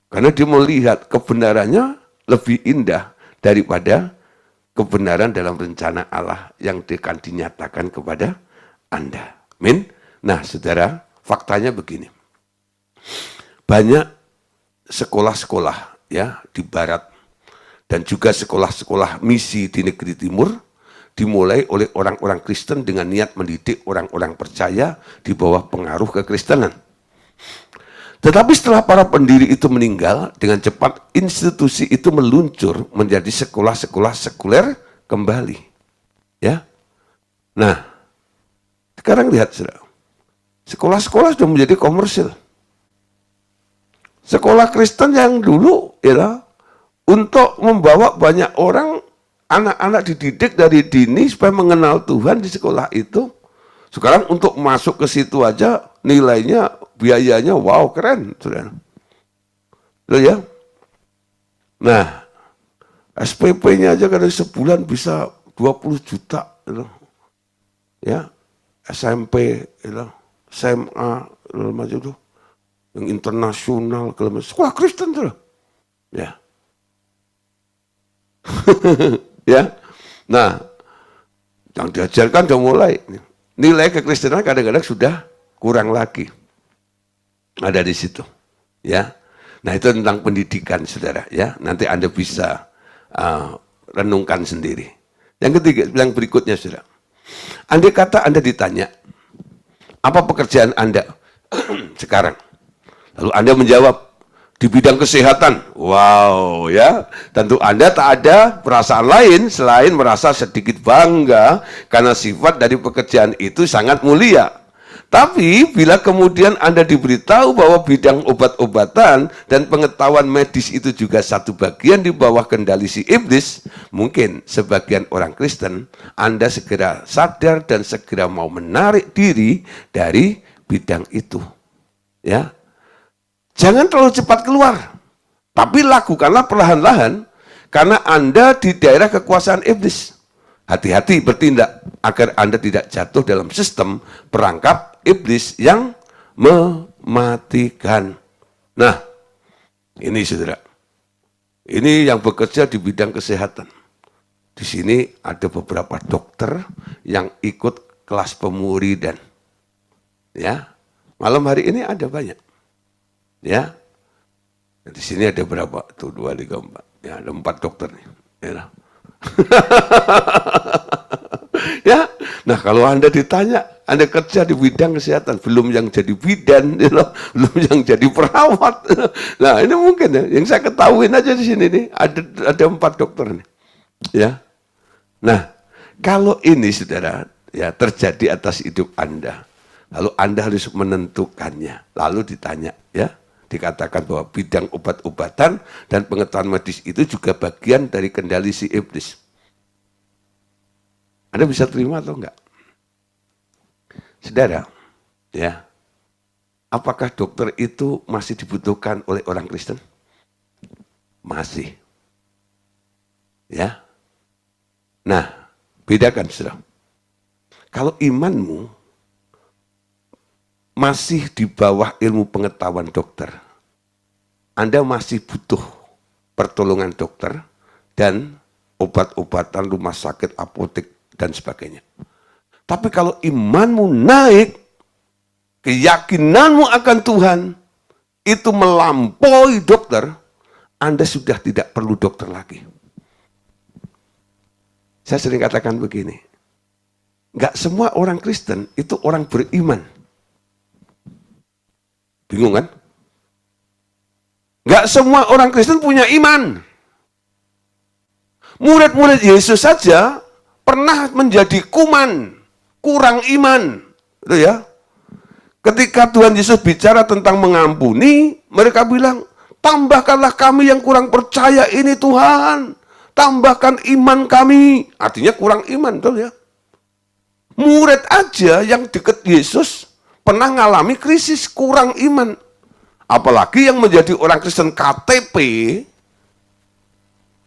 Speaker 1: Karena dia melihat kebenarannya lebih indah daripada kebenaran dalam rencana Allah yang akan dinyatakan kepada Anda. Amin. Nah, saudara, faktanya begini. Banyak sekolah-sekolah ya di barat dan juga sekolah-sekolah misi di negeri timur dimulai oleh orang-orang Kristen dengan niat mendidik orang-orang percaya di bawah pengaruh kekristenan. Tetapi setelah para pendiri itu meninggal, dengan cepat institusi itu meluncur menjadi sekolah-sekolah sekuler kembali. Ya. Nah, sekarang lihat saudara. Sekolah-sekolah sudah menjadi komersil. Sekolah Kristen yang dulu ya, untuk membawa banyak orang, anak-anak dididik dari dini supaya mengenal Tuhan di sekolah itu. Sekarang untuk masuk ke situ aja nilainya, biayanya wow keren, saudara. Loh ya. Nah, SPP-nya aja kadang sebulan bisa 20 juta. Gitu. Ya, SMP, gitu. SMA, macam itu. Yang internasional, sekolah Kristen tuh. Ya. Ya. Nah, yang diajarkan udah mulai. Nilai kekristenan kadang-kadang sudah kurang lagi. Ada di situ. Ya. Nah, itu tentang pendidikan, saudara. Ya, nanti Anda bisa renungkan sendiri. Yang ketiga, yang berikutnya, saudara. Andai kata Anda ditanya, apa pekerjaan Anda sekarang? Lalu Anda menjawab, di bidang kesehatan. Wow, ya. Tentu Anda tak ada perasaan lain selain merasa sedikit bangga karena sifat dari pekerjaan itu sangat mulia. Tapi bila kemudian Anda diberitahu bahwa bidang obat-obatan dan pengetahuan medis itu juga satu bagian di bawah kendali si iblis, mungkin sebagian orang Kristen, Anda segera sadar dan segera mau menarik diri dari bidang itu. Ya. Jangan terlalu cepat keluar, tapi lakukanlah perlahan-lahan karena Anda di daerah kekuasaan iblis. Hati-hati bertindak agar Anda tidak jatuh dalam sistem perangkap iblis yang mematikan. Nah, ini saudara, ini yang bekerja di bidang kesehatan. Di sini ada beberapa dokter yang ikut kelas pemuridan. Ya, malam hari ini ada banyak. Ya, di sini ada berapa? Tuh 2, 3, 4. Ya, ada 4 dokter nih. Ya. Ya, nah kalau Anda ditanya, Anda kerja di bidang kesehatan, belum yang jadi bidan, belum yang jadi perawat. Nah, ini mungkin ya, yang saya ketahuin aja di sini nih, ada 4 dokter nih. Ya, nah kalau ini saudara ya terjadi atas hidup Anda, lalu Anda harus menentukannya, lalu ditanya ya. Dikatakan bahwa bidang obat-obatan dan pengetahuan medis itu juga bagian dari kendali si iblis. Anda bisa terima atau enggak? Saudara, ya, apakah dokter itu masih dibutuhkan oleh orang Kristen? Masih. Ya. Nah, bedakan, saudara. Kalau imanmu masih di bawah ilmu pengetahuan dokter, Anda masih butuh pertolongan dokter dan obat-obatan rumah sakit, apotek, dan sebagainya. Tapi kalau imanmu naik, keyakinanmu akan Tuhan, itu melampaui dokter, Anda sudah tidak perlu dokter lagi. Saya sering katakan begini, nggak semua orang Kristen itu orang beriman. Bingung kan? Nggak semua orang Kristen punya iman. Murid-murid Yesus saja pernah menjadi kuman, kurang iman. Itu ya. Ketika Tuhan Yesus bicara tentang mengampuni, mereka bilang, tambahkanlah kami yang kurang percaya ini Tuhan. Tambahkan iman kami. Artinya kurang iman, betul ya. Murid aja yang dekat Yesus pernah ngalami krisis kurang iman. Apalagi yang menjadi orang Kristen KTP,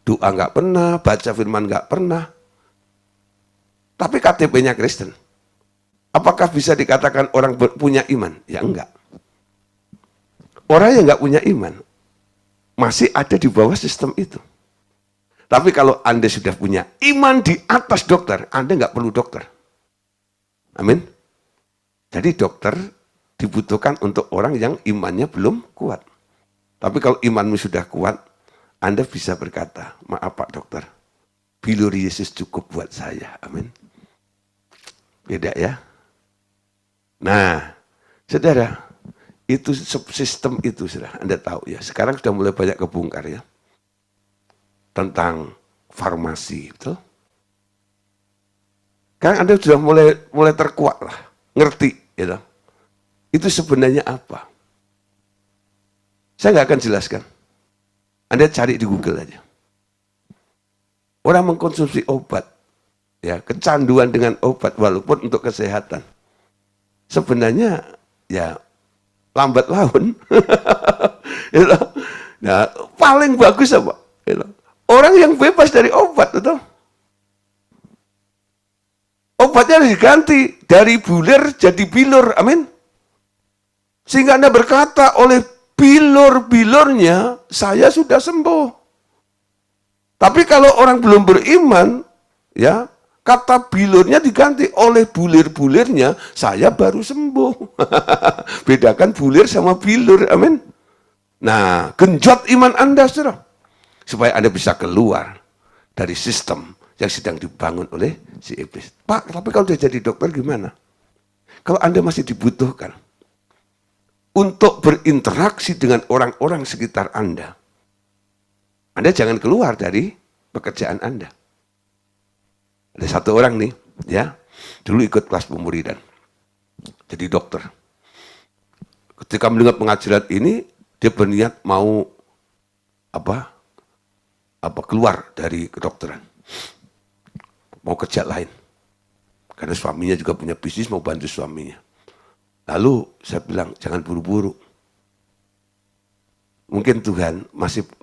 Speaker 1: doa nggak pernah, baca firman nggak pernah. Tapi KTP-nya Kristen. Apakah bisa dikatakan orang punya iman? Ya enggak. Orang yang nggak punya iman masih ada di bawah sistem itu. Tapi kalau Anda sudah punya iman di atas dokter, Anda nggak perlu dokter. Amin. Jadi dokter dibutuhkan untuk orang yang imannya belum kuat. Tapi kalau imanmu sudah kuat, Anda bisa berkata, maaf Pak Dokter, bilur Yesus cukup buat saya. Amin. Beda ya. Nah, saudara, itu sistem itu sudah Anda tahu ya. Sekarang sudah mulai banyak kebongkar ya. Tentang farmasi, betul? Kan Anda sudah mulai terkuat lah, ngerti, gitu. Itu sebenarnya apa? Saya nggak akan jelaskan. Anda cari di Google aja. Orang mengkonsumsi obat, ya kecanduan dengan obat walaupun untuk kesehatan. Sebenarnya ya lambat laun. Nah, paling bagus apa? Orang yang bebas dari obat, betul? Obatnya harus diganti dari bulir jadi bilur, amin. Sehingga Anda berkata oleh bilur-bilurnya saya sudah sembuh. Tapi kalau orang belum beriman, ya kata bilurnya diganti oleh bulir-bulirnya saya baru sembuh. Bedakan bulir sama bilur, amin. Nah, genjot iman Anda, saudara. Supaya Anda bisa keluar dari sistem yang sedang dibangun oleh si iblis. Pak, tapi kalau sudah jadi dokter gimana? Kalau Anda masih dibutuhkan untuk berinteraksi dengan orang-orang sekitar Anda jangan keluar dari pekerjaan Anda. Ada satu orang nih, ya, dulu ikut kelas pemuridan, jadi dokter. Ketika mendengar pengajaran ini, dia berniat mau keluar dari kedokteran, mau kerja lain, karena suaminya juga punya bisnis, mau bantu suaminya. Lalu saya bilang jangan buru-buru, mungkin Tuhan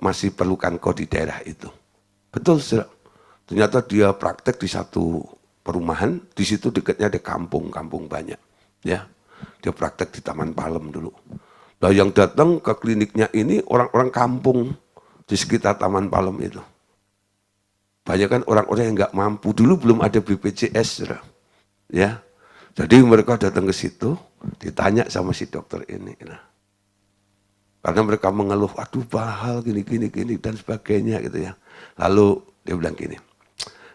Speaker 1: masih perlukan kau di daerah itu. Betul, saudara. Ternyata dia praktek di satu perumahan, di situ dekatnya ada kampung banyak, ya. Dia praktek di Taman Palem dulu. Nah, yang datang ke kliniknya ini orang-orang kampung di sekitar Taman Palem itu. Banyak kan orang-orang yang nggak mampu, dulu belum ada BPJS, saudara. Ya, jadi mereka datang ke situ, ditanya sama si dokter ini. Nah, karena mereka mengeluh, aduh mahal gini dan sebagainya gitu ya. Lalu dia bilang gini,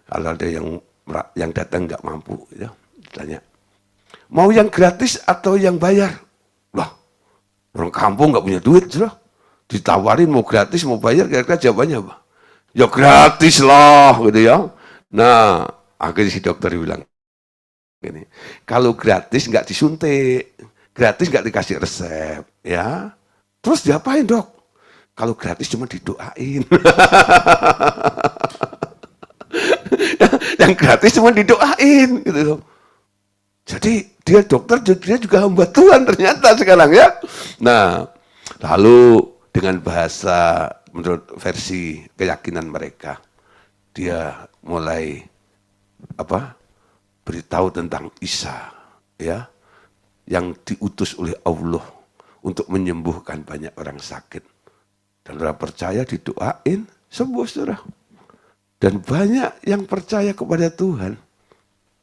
Speaker 1: kalau ada yang datang nggak mampu, ya, ditanya, mau yang gratis atau yang bayar? Wah, orang kampung nggak punya duit, saudara. Ditawarin mau gratis mau bayar, kira-kira jawabannya apa? Ya gratis lah, gitu ya. Nah, akhirnya si dokter bilang gini, kalau gratis nggak disuntik, gratis nggak dikasih resep, ya. Terus diapain dok? Kalau gratis cuma didoain. Yang gratis cuma didoain, gitu. Jadi dia dokter, dia juga hamba Tuhan ternyata sekarang ya. Nah, lalu dengan bahasa menurut versi keyakinan mereka, dia mulai beritahu tentang Isa, ya, yang diutus oleh Allah untuk menyembuhkan banyak orang sakit. Dan orang percaya didoain sembuh, saudara. Dan banyak yang percaya kepada Tuhan.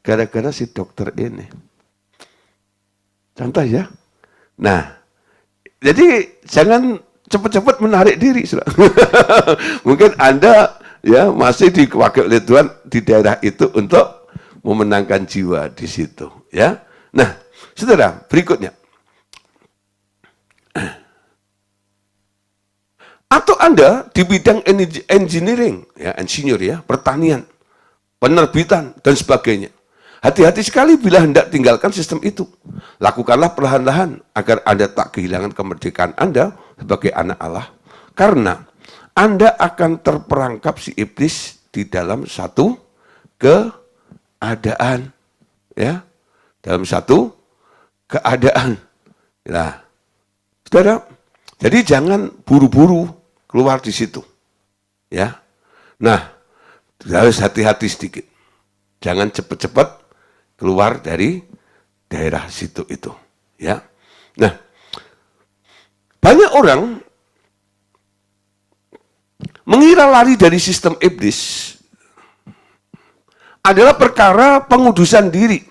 Speaker 1: gara-gara si dokter ini. Contoh ya. Nah, jadi jangan cepat-cepat menarik diri. Mungkin Anda ya masih dipakai oleh Tuhan di daerah itu untuk memenangkan jiwa di situ. Ya. Nah, saudara, berikutnya. Atau Anda di bidang engineering, ya, insinyur ya, pertanian, penerbitan, dan sebagainya. Hati-hati sekali bila hendak tinggalkan sistem itu. Lakukanlah perlahan-lahan agar Anda tak kehilangan kemerdekaan Anda sebagai anak Allah. Karena Anda akan terperangkap si iblis di dalam satu keadaan. Ya, dalam satu keadaan. Nah, saudara, jadi jangan buru-buru keluar di situ. Ya. Nah, harus hati-hati sedikit. Jangan cepat-cepat keluar dari daerah situ itu. Ya. Nah, banyak orang mengira lari dari sistem iblis adalah perkara pengudusan diri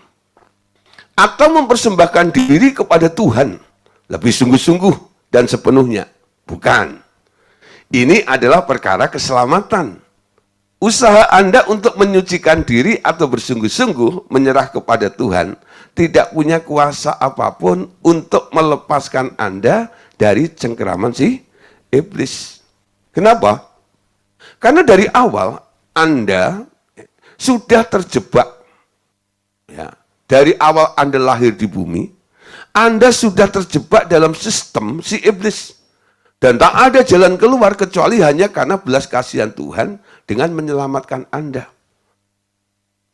Speaker 1: atau mempersembahkan diri kepada Tuhan lebih sungguh-sungguh dan sepenuhnya. Bukan. Ini adalah perkara keselamatan. Usaha Anda untuk menyucikan diri atau bersungguh-sungguh menyerah kepada Tuhan tidak punya kuasa apapun untuk melepaskan Anda dari cengkeraman si iblis. Kenapa? Karena dari awal Anda sudah terjebak. Ya, dari awal Anda lahir di bumi, Anda sudah terjebak dalam sistem si iblis. Dan tak ada jalan keluar kecuali hanya karena belas kasihan Tuhan dengan menyelamatkan Anda.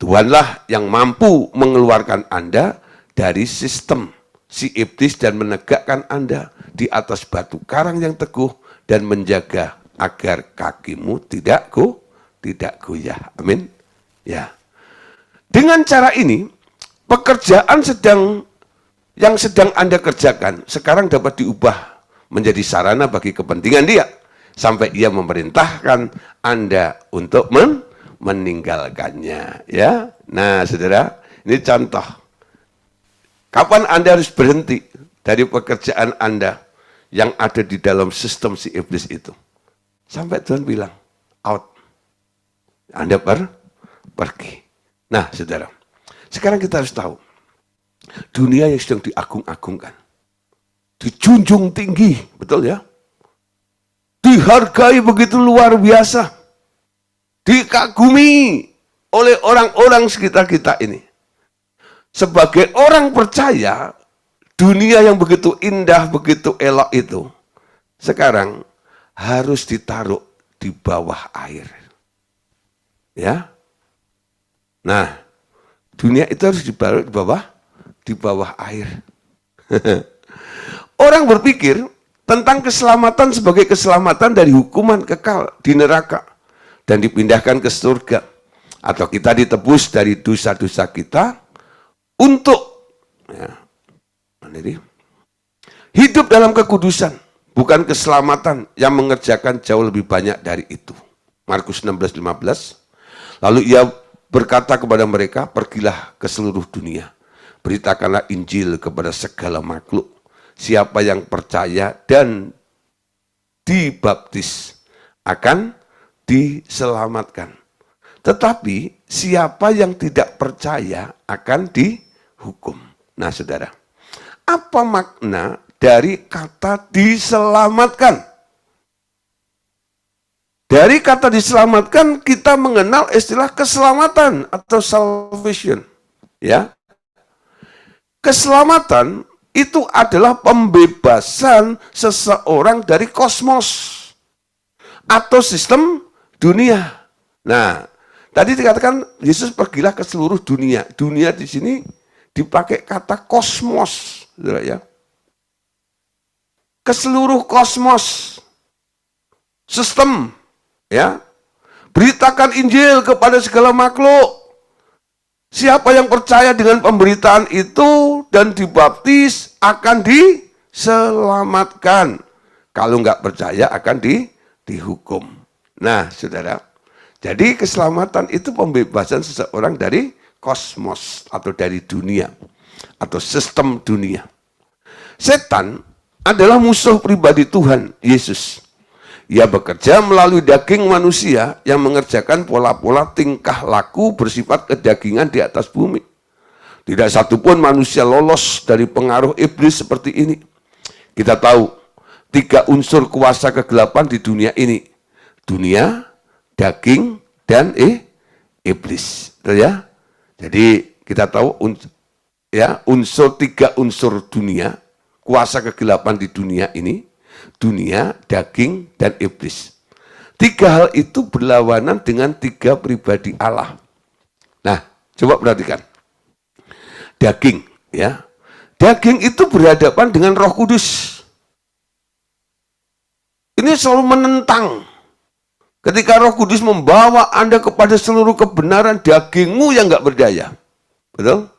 Speaker 1: Tuhanlah yang mampu mengeluarkan Anda dari sistem si iblis dan menegakkan Anda di atas batu karang yang teguh dan menjaga agar kakimu tidak goyah. Amin. Ya. Dengan cara ini, pekerjaan yang sedang Anda kerjakan sekarang dapat diubah menjadi sarana bagi kepentingan dia sampai ia memerintahkan Anda untuk meninggalkannya, ya. Nah, saudara, ini contoh. Kapan Anda harus berhenti dari pekerjaan Anda yang ada di dalam sistem si iblis itu? Sampai Tuhan bilang, out. Anda pergi. Nah, saudara, sekarang kita harus tahu, dunia yang sedang diagung-agungkan, dijunjung tinggi, betul ya? Dihargai begitu luar biasa. Dikagumi oleh orang-orang sekitar kita ini. Sebagai orang percaya, dunia yang begitu indah, begitu elok itu, sekarang harus ditaruh di bawah air. Ya. Nah, dunia itu harus ditaruh di bawah air. Orang berpikir tentang keselamatan sebagai keselamatan dari hukuman kekal di neraka dan dipindahkan ke surga. Atau kita ditebus dari dosa-dosa kita untuk hidup dalam kekudusan. Bukan keselamatan yang mengerjakan jauh lebih banyak dari itu. Markus 16:15. Lalu ia berkata kepada mereka, pergilah ke seluruh dunia. Beritakanlah Injil kepada segala makhluk. Siapa yang percaya dan dibaptis akan diselamatkan. Tetapi siapa yang tidak percaya akan dihukum. Nah, saudara, apa makna dari kata diselamatkan? Dari kata diselamatkan kita mengenal istilah keselamatan atau salvation. Ya. Keselamatan itu adalah pembebasan seseorang dari kosmos atau sistem dunia. Nah, tadi dikatakan Yesus pergilah ke seluruh dunia. Dunia di sini dipakai kata kosmos, ya. Ke seluruh kosmos, sistem, ya. Beritakan Injil kepada segala makhluk. Siapa yang percaya dengan pemberitaan itu dan dibaptis akan diselamatkan. Kalau nggak percaya akan dihukum. Nah, saudara, jadi keselamatan itu pembebasan seseorang dari kosmos atau dari dunia atau sistem dunia. Setan adalah musuh pribadi Tuhan Yesus. Ia bekerja melalui daging manusia yang mengerjakan pola-pola tingkah laku bersifat kedagingan di atas bumi. Tidak satupun manusia lolos dari pengaruh iblis seperti ini. Kita tahu 3 unsur kuasa kegelapan di dunia ini. Dunia, daging, dan iblis. Betul ya? Jadi kita tahu ya, 3 unsur dunia, kuasa kegelapan di dunia ini, dunia, daging, dan iblis. 3 hal itu berlawanan dengan 3 pribadi Allah. Nah, coba perhatikan. Daging, ya. Daging itu berhadapan dengan Roh Kudus. Ini selalu menentang. Ketika Roh Kudus membawa Anda kepada seluruh kebenaran, dagingmu yang nggak berdaya. Betul?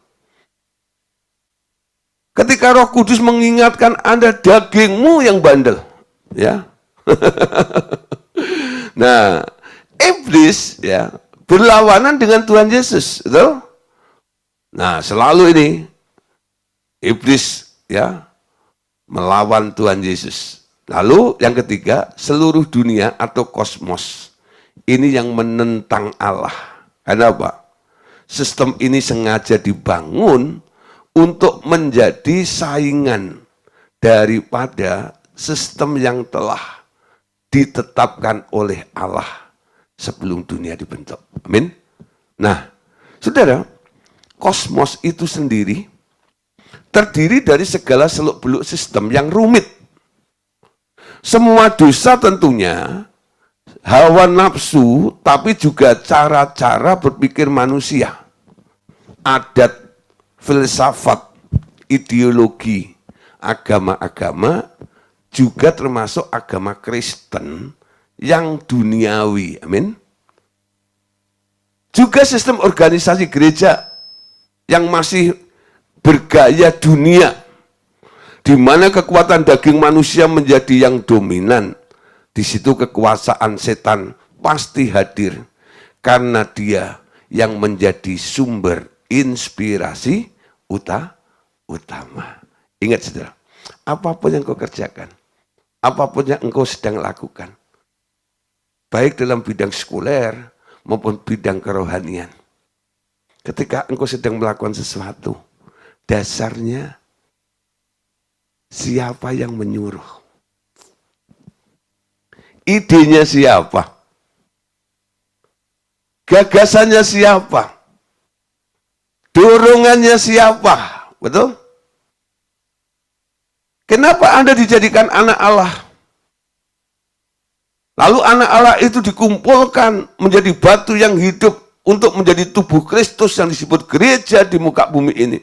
Speaker 1: Ketika Roh Kudus mengingatkan Anda, dagingmu yang bandel. Ya. Nah, iblis ya berlawanan dengan Tuhan Yesus, betul? Nah, selalu ini iblis ya melawan Tuhan Yesus. Lalu yang ketiga, seluruh dunia atau kosmos ini yang menentang Allah. Kenapa? Sistem ini sengaja dibangun untuk menjadi saingan daripada sistem yang telah ditetapkan oleh Allah sebelum dunia dibentuk. Amin. Nah, saudara, kosmos itu sendiri terdiri dari segala seluk-beluk sistem yang rumit. Semua dosa tentunya hawa nafsu, tapi juga cara-cara berpikir manusia. Adat, filsafat, ideologi, agama-agama, juga termasuk agama Kristen yang duniawi. Amin. Juga sistem organisasi gereja yang masih bergaya dunia, di mana kekuatan daging manusia menjadi yang dominan. Di situ kekuasaan setan pasti hadir, karena dia yang menjadi sumber inspirasi utama. Ingat saudara, apapun yang kau kerjakan, apapun yang engkau sedang lakukan, baik dalam bidang sekuler maupun bidang kerohanian, ketika engkau sedang melakukan sesuatu, dasarnya siapa yang menyuruh? Idenya siapa? Gagasannya siapa? Dorongannya siapa? Betul? Kenapa Anda dijadikan anak Allah? Lalu anak Allah itu dikumpulkan menjadi batu yang hidup untuk menjadi tubuh Kristus yang disebut gereja di muka bumi ini.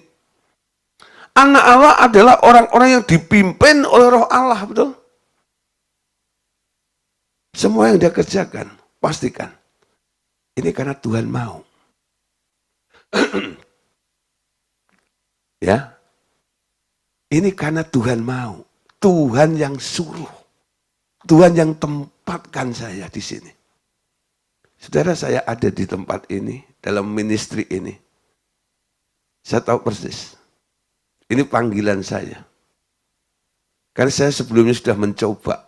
Speaker 1: Anak Allah adalah orang-orang yang dipimpin oleh Roh Allah, betul? Semua yang dia kerjakan, pastikan ini karena Tuhan mau. Ya, ini karena Tuhan mau. Tuhan yang suruh, Tuhan yang tempatkan saya di sini. Saudara, saya ada di tempat ini, dalam ministry ini. Saya tahu persis. Ini panggilan saya. Karena saya sebelumnya sudah mencoba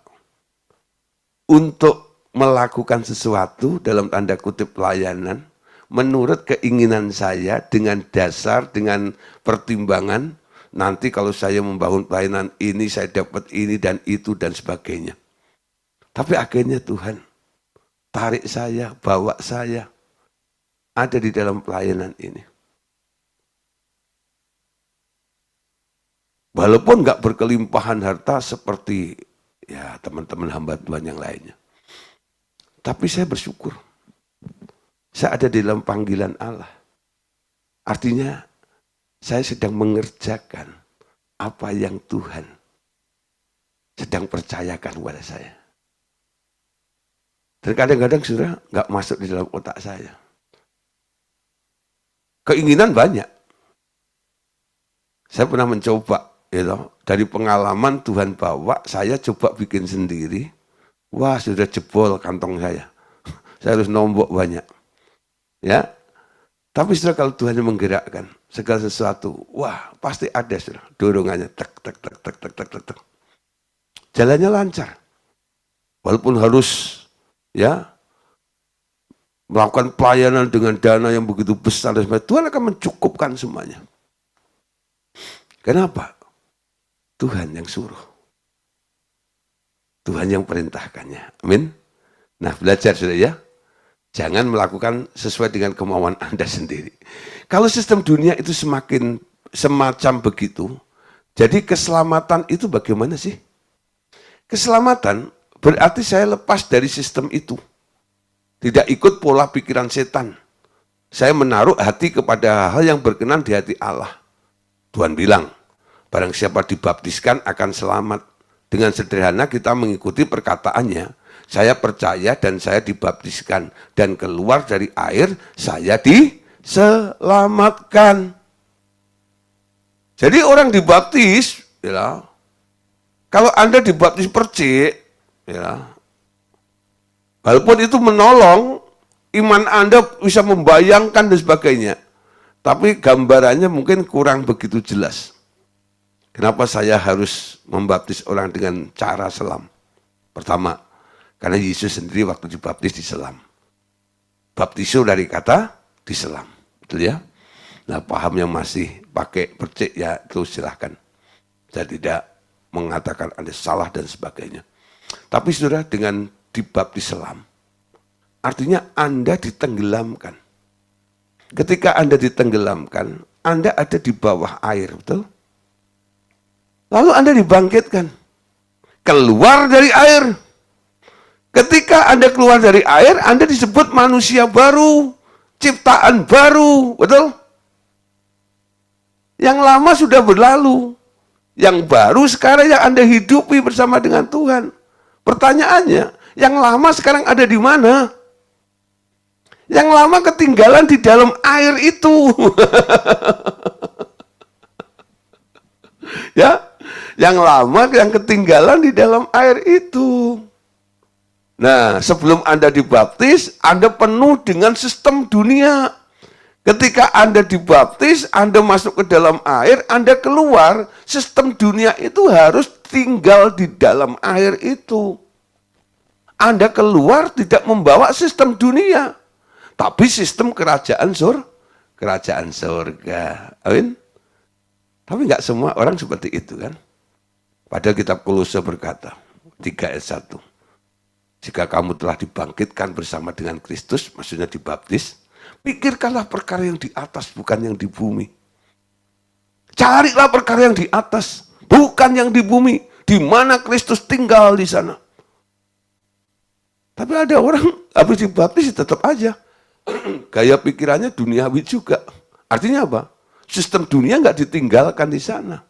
Speaker 1: untuk melakukan sesuatu dalam tanda kutip pelayanan menurut keinginan saya, dengan dasar, dengan pertimbangan, nanti kalau saya membangun pelayanan ini, saya dapat ini dan itu dan sebagainya. Tapi akhirnya Tuhan tarik saya, bawa saya ada di dalam pelayanan ini. Walaupun nggak berkelimpahan harta seperti ya teman-teman hamba Tuhan yang lainnya. Tapi saya bersyukur. Saya ada di dalam panggilan Allah. Artinya saya sedang mengerjakan apa yang Tuhan sedang percayakan kepada saya. Dan kadang-kadang saudara nggak masuk di dalam otak saya. Keinginan banyak. Saya pernah mencoba, dari pengalaman Tuhan bawa, saya coba bikin sendiri. Wah, sudah jebol kantong saya. Saya harus nombok banyak. Ya, Tapi saudara, kalau Tuhan yang menggerakkan segala sesuatu, wah pasti ada saudara, dorongannya, tek, tek, tek, tek, tek, tek, tek, tek. Jalannya lancar. Walaupun harus ya melakukan pelayanan dengan dana yang begitu besar dan sebagainya, Tuhan akan mencukupkan semuanya. Kenapa? Tuhan yang suruh. Tuhan yang perintahkannya. Amin. Nah, belajar sudah ya. Jangan melakukan sesuai dengan kemauan Anda sendiri. Kalau sistem dunia itu semakin semacam begitu, jadi keselamatan itu bagaimana sih? Keselamatan berarti saya lepas dari sistem itu. Tidak ikut pola pikiran setan. Saya menaruh hati kepada hal yang berkenan di hati Allah. Tuhan bilang, barang siapa dibaptiskan akan selamat. Dengan sederhana kita mengikuti perkataannya. Saya percaya dan saya dibaptiskan. Dan keluar dari air, saya diselamatkan. Jadi orang dibaptis, ya, kalau Anda dibaptis percik, ya, walaupun itu menolong, iman Anda bisa membayangkan dan sebagainya. Tapi gambarannya mungkin kurang begitu jelas. Kenapa saya harus membaptis orang dengan cara selam? Pertama, karena Yesus sendiri waktu dibaptis diselam. Baptiso dari kata diselam. Betul ya? Nah, paham yang masih pakai percik ya itu silahkan. Saya tidak mengatakan Anda salah dan sebagainya. Tapi saudara, dengan dibaptis selam, artinya Anda ditenggelamkan. Ketika Anda ditenggelamkan, Anda ada di bawah air, betul? Lalu Anda dibangkitkan. Keluar dari air. Ketika Anda keluar dari air, Anda disebut manusia baru, ciptaan baru, betul? Yang lama sudah berlalu. Yang baru sekarang yang Anda hidupi bersama dengan Tuhan. Pertanyaannya, yang lama sekarang ada di mana? Yang lama ketinggalan di dalam air itu. Ya, yang lama yang ketinggalan di dalam air itu. Nah, sebelum Anda dibaptis, Anda penuh dengan sistem dunia. Ketika Anda dibaptis, Anda masuk ke dalam air, Anda keluar, sistem dunia itu harus tinggal di dalam air itu. Anda keluar tidak membawa sistem dunia, tapi sistem kerajaan surga. Amin. Tapi nggak semua orang seperti itu kan. Padahal kitab Kolose berkata, 3 ayat 1. Jika kamu telah dibangkitkan bersama dengan Kristus, maksudnya dibaptis, pikirkanlah perkara yang di atas, bukan yang di bumi. Carilah perkara yang di atas, bukan yang di bumi, di mana Kristus tinggal di sana. Tapi ada orang habis dibaptis tetap aja gaya pikirannya duniawi juga. Artinya apa? Sistem dunia nggak ditinggalkan di sana.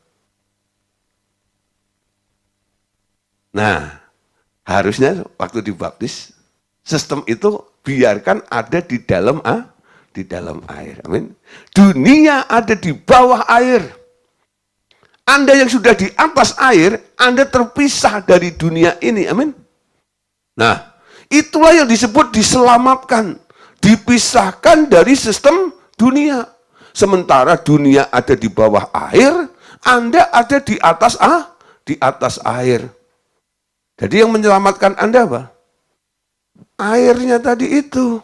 Speaker 1: Nah, harusnya waktu dibaptis, sistem itu biarkan ada di dalam air. Amin. Dunia ada di bawah air. Anda yang sudah di atas air, Anda terpisah dari dunia ini. Amin. Nah, itulah yang disebut diselamatkan. Dipisahkan dari sistem dunia. Sementara dunia ada di bawah air, Anda ada di atas air. Jadi yang menyelamatkan Anda apa? Airnya tadi itu.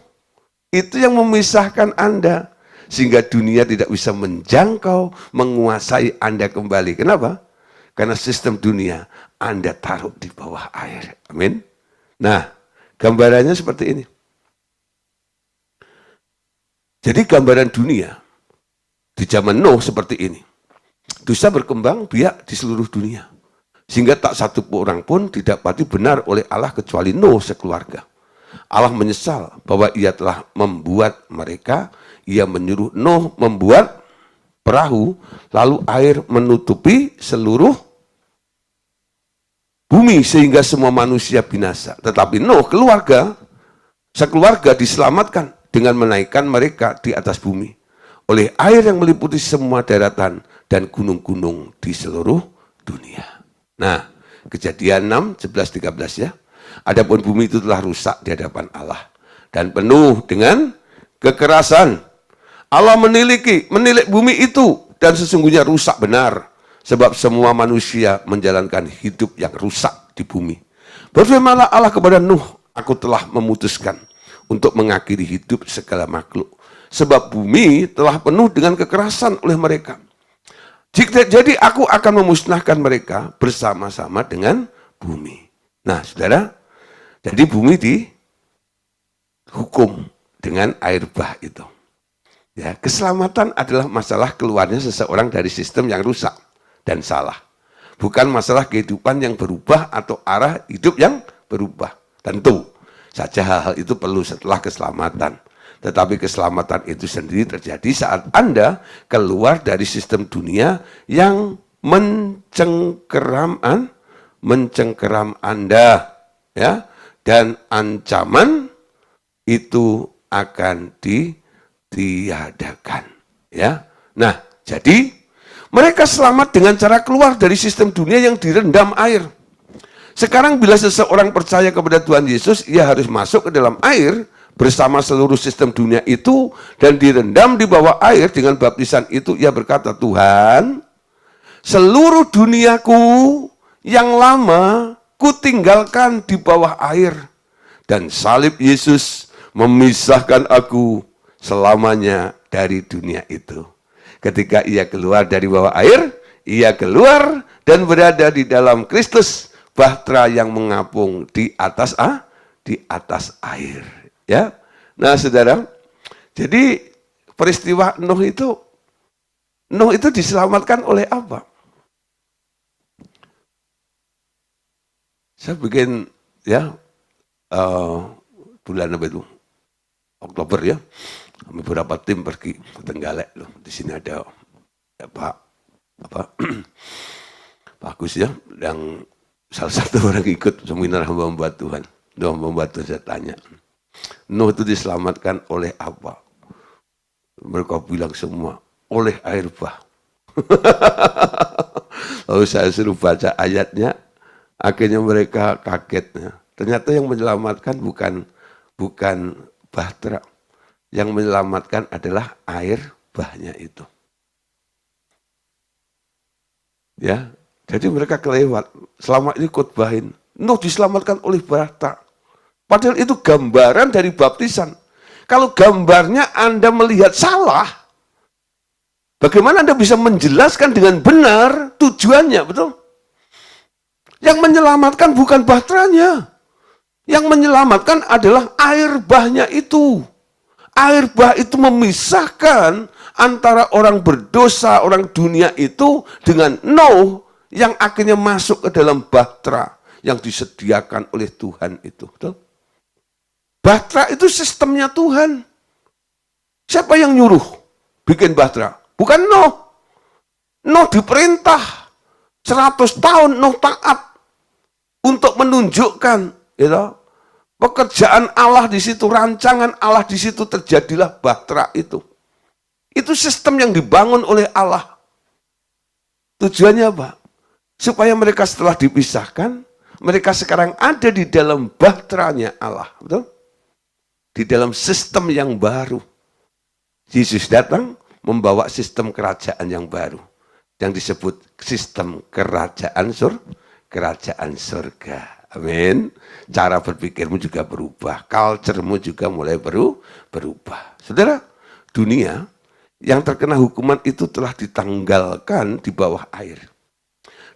Speaker 1: Itu yang memisahkan Anda. Sehingga dunia tidak bisa menjangkau, menguasai Anda kembali. Kenapa? Karena sistem dunia Anda taruh di bawah air. Amin. Nah, gambarannya seperti ini. Jadi gambaran dunia di zaman Nuh seperti ini. Dosa berkembang biak di seluruh dunia. Sehingga tak satu orang pun didapati benar oleh Allah kecuali Nuh sekeluarga. Allah menyesal bahwa ia telah membuat mereka, ia menyuruh Nuh membuat perahu, lalu air menutupi seluruh bumi sehingga semua manusia binasa. Tetapi Nuh sekeluarga diselamatkan dengan menaikkan mereka di atas bumi oleh air yang meliputi semua daratan dan gunung-gunung di seluruh dunia. Nah, Kejadian 6, 11, 13 ya. Adapun bumi itu telah rusak di hadapan Allah dan penuh dengan kekerasan. Allah menilik bumi itu dan sesungguhnya rusak benar. Sebab semua manusia menjalankan hidup yang rusak di bumi. Berfirmanlah Allah kepada Nuh, aku telah memutuskan untuk mengakhiri hidup segala makhluk. Sebab bumi telah penuh dengan kekerasan oleh mereka. Jadi aku akan memusnahkan mereka bersama-sama dengan bumi. Nah, saudara, jadi bumi dihukum dengan air bah itu. Ya, keselamatan adalah masalah keluarnya seseorang dari sistem yang rusak dan salah. Bukan masalah kehidupan yang berubah atau arah hidup yang berubah. Tentu saja hal-hal itu perlu setelah keselamatan. Tetapi keselamatan itu sendiri terjadi saat Anda keluar dari sistem dunia yang mencengkeram Anda, ya, dan ancaman itu akan ditiadakan, ya. Nah, jadi mereka selamat dengan cara keluar dari sistem dunia yang direndam air. Sekarang bila seseorang percaya kepada Tuhan Yesus, ia harus masuk ke dalam air bersama seluruh sistem dunia itu dan direndam di bawah air. Dengan baptisan itu ia berkata, Tuhan, seluruh duniaku yang lama kutinggalkan di bawah air, dan salib Yesus memisahkan aku selamanya dari dunia itu. Ketika ia keluar dari bawah air, ia keluar dan berada di dalam Kristus, bahtera yang mengapung di atas air. Ya, nah saudara, jadi peristiwa Nuh itu diselamatkan oleh apa? Saya bikin ya bulan apa itu? Oktober ya, beberapa tim pergi ke Tenggalek loh. Di sini ada ya, Pak Agus ya, yang salah satu orang ikut seminar hamba Tuhan. Hamba Tuhan saya tanya, Nuh itu diselamatkan oleh apa? Mereka bilang semua, oleh air bah. Lalu saya suruh baca ayatnya, akhirnya mereka kaget. Ternyata yang menyelamatkan bukan bahtera. Yang menyelamatkan adalah air bahnya itu. Ya, jadi mereka kelewat. Selama ini khotbahin, Nuh diselamatkan oleh bahtera. Padahal itu gambaran dari baptisan. Kalau gambarnya Anda melihat salah, bagaimana Anda bisa menjelaskan dengan benar tujuannya, betul? Yang menyelamatkan bukan bahteranya. Yang menyelamatkan adalah air bahnya itu. Air bah itu memisahkan antara orang berdosa, orang dunia itu dengan Nuh yang akhirnya masuk ke dalam bahtera yang disediakan oleh Tuhan itu, betul? Bahtera itu sistemnya Tuhan. Siapa yang nyuruh bikin bahtera? Bukan Nuh. Nuh diperintah 100 tahun Nuh taat untuk menunjukkan, gitu, pekerjaan Allah di situ, rancangan Allah di situ, terjadilah bahtera itu. Itu sistem yang dibangun oleh Allah. Tujuannya apa? Supaya mereka setelah dipisahkan, mereka sekarang ada di dalam bahteranya Allah, betul? Di dalam sistem yang baru. Yesus datang membawa sistem kerajaan yang baru. Yang disebut sistem kerajaan surga. Amin. Cara berpikirmu juga berubah. Culture-mu juga mulai berubah. Saudara, dunia yang terkena hukuman itu telah ditanggalkan di bawah air.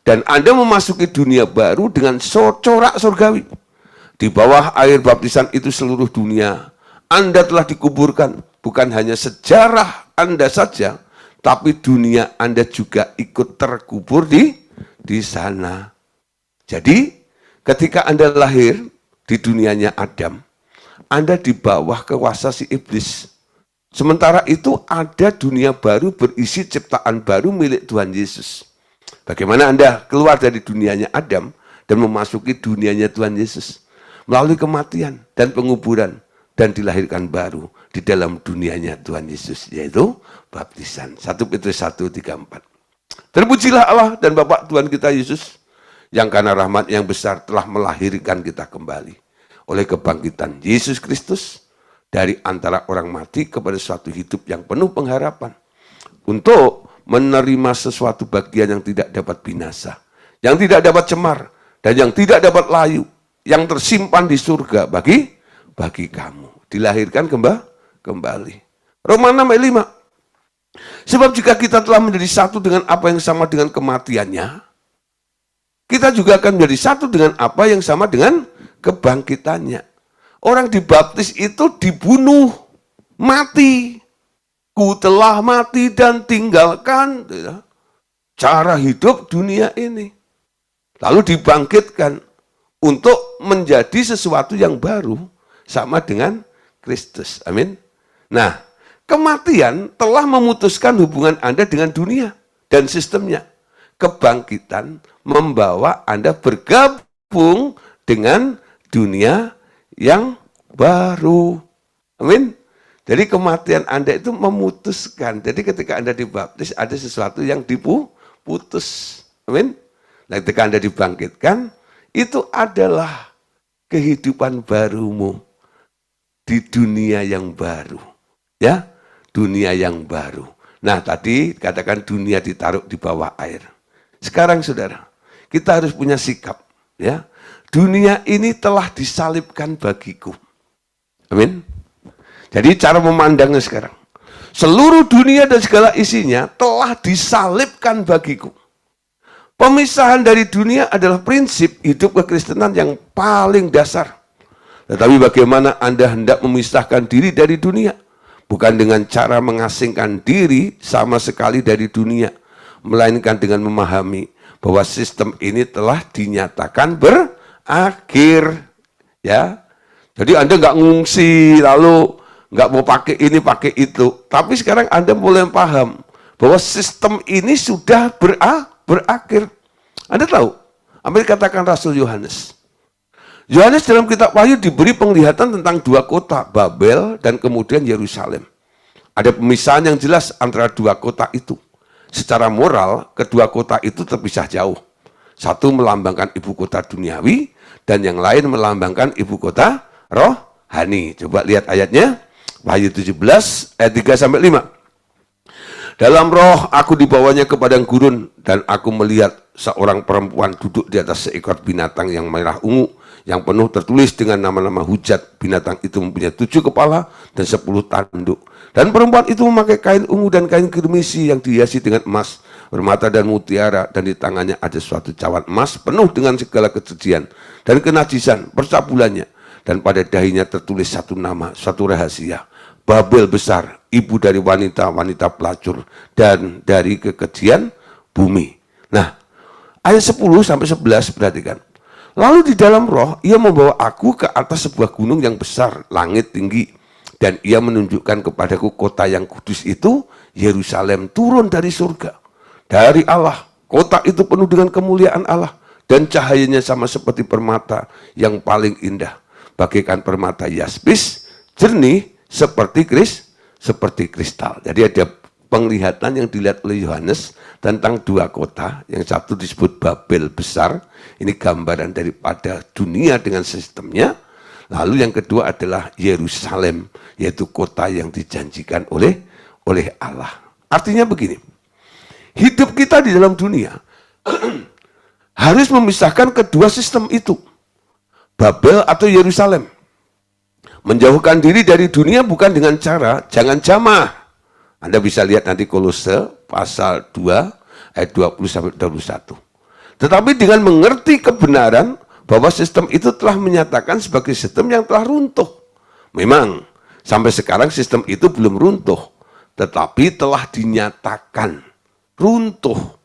Speaker 1: Dan Anda memasuki dunia baru dengan corak surgawi. Di bawah air baptisan itu seluruh dunia Anda telah dikuburkan. Bukan hanya sejarah Anda saja, tapi dunia Anda juga ikut terkubur di sana. Jadi, ketika Anda lahir di dunianya Adam, Anda di bawah kuasa si iblis. Sementara itu ada dunia baru berisi ciptaan baru milik Tuhan Yesus. Bagaimana Anda keluar dari dunianya Adam dan memasuki dunianya Tuhan Yesus? Melalui kematian dan penguburan dan dilahirkan baru di dalam dunianya Tuhan Yesus, yaitu baptisan. 1 Petrus 1:3-4. Terpujilah Allah dan Bapa Tuhan kita Yesus, yang karena rahmat yang besar telah melahirkan kita kembali oleh kebangkitan Yesus Kristus dari antara orang mati kepada suatu hidup yang penuh pengharapan, untuk menerima sesuatu bagian yang tidak dapat binasa, yang tidak dapat cemar, dan yang tidak dapat layu, yang tersimpan di surga bagi kamu. Dilahirkan kembali. Roma 6 ayat 5. Sebab jika kita telah menjadi satu dengan apa yang sama dengan kematiannya, kita juga akan menjadi satu dengan apa yang sama dengan kebangkitannya. Orang dibaptis itu dibunuh, mati. Ku telah mati dan tinggalkan cara hidup dunia ini. Lalu dibangkitkan untuk menjadi sesuatu yang baru sama dengan Kristus. Amin. Nah, kematian telah memutuskan hubungan Anda dengan dunia dan sistemnya. Kebangkitan membawa Anda bergabung dengan dunia yang baru. Amin. Jadi kematian Anda itu memutuskan. Jadi ketika Anda dibaptis ada sesuatu yang diputus. Amin. Nah, ketika Anda dibangkitkan, itu adalah kehidupan barumu di dunia yang baru. Ya, dunia yang baru. Nah, tadi katakan dunia ditaruh di bawah air. Sekarang saudara, kita harus punya sikap. Ya, dunia ini telah disalibkan bagiku. Amin. Jadi cara memandangnya sekarang, seluruh dunia dan segala isinya telah disalibkan bagiku. Pemisahan dari dunia adalah prinsip hidup kekristenan yang paling dasar. Tetapi bagaimana Anda hendak memisahkan diri dari dunia? Bukan dengan cara mengasingkan diri sama sekali dari dunia, melainkan dengan memahami bahwa sistem ini telah dinyatakan berakhir. Ya, jadi Anda nggak ngungsi lalu nggak mau pakai ini, pakai itu. Tapi sekarang Anda mulai paham bahwa sistem ini sudah berakhir. Anda tahu, apa yang dikatakan Rasul Yohanes? Yohanes dalam kitab Wahyu diberi penglihatan tentang dua kota, Babel dan kemudian Yerusalem. Ada pemisahan yang jelas antara dua kota itu. Secara moral, kedua kota itu terpisah jauh. Satu melambangkan ibu kota duniawi, dan yang lain melambangkan ibu kota rohani. Coba lihat ayatnya. Wahyu 17 ayat 3-5. Dalam roh aku dibawanya ke padang gurun, dan aku melihat seorang perempuan duduk di atas seekor binatang yang merah ungu, yang penuh tertulis dengan nama-nama hujat. Binatang itu mempunyai 7 kepala dan 10 tanduk. Dan perempuan itu memakai kain ungu dan kain kirmisi yang dihiasi dengan emas, permata dan mutiara, dan di tangannya ada suatu cawan emas penuh dengan segala kesucian dan kenajisan percabulannya. Dan pada dahinya tertulis satu nama, satu rahasia. Babel besar, ibu dari wanita-wanita pelacur, dan dari kekejian bumi. Nah, ayat 10-11 perhatikan. Lalu di dalam roh, ia membawa aku ke atas sebuah gunung yang besar, langit tinggi. Dan ia menunjukkan kepadaku kota yang kudus itu, Yerusalem, turun dari surga. Dari Allah, kota itu penuh dengan kemuliaan Allah. Dan cahayanya sama seperti permata yang paling indah. Bagaikan permata yaspis, jernih seperti kristal. Jadi ada penglihatan yang dilihat oleh Yohanes tentang dua kota, yang satu disebut Babel besar, ini gambaran daripada dunia dengan sistemnya. Lalu yang kedua adalah Yerusalem, yaitu kota yang dijanjikan oleh Allah. Artinya begini, hidup kita di dalam dunia harus memisahkan kedua sistem itu, Babel atau Yerusalem. Menjauhkan diri dari dunia bukan dengan cara jangan jamah. Anda bisa lihat nanti Kolose pasal 2 ayat 20-21. Tetapi dengan mengerti kebenaran bahwa sistem itu telah menyatakan sebagai sistem yang telah runtuh. Memang sampai sekarang sistem itu belum runtuh, tetapi telah dinyatakan runtuh.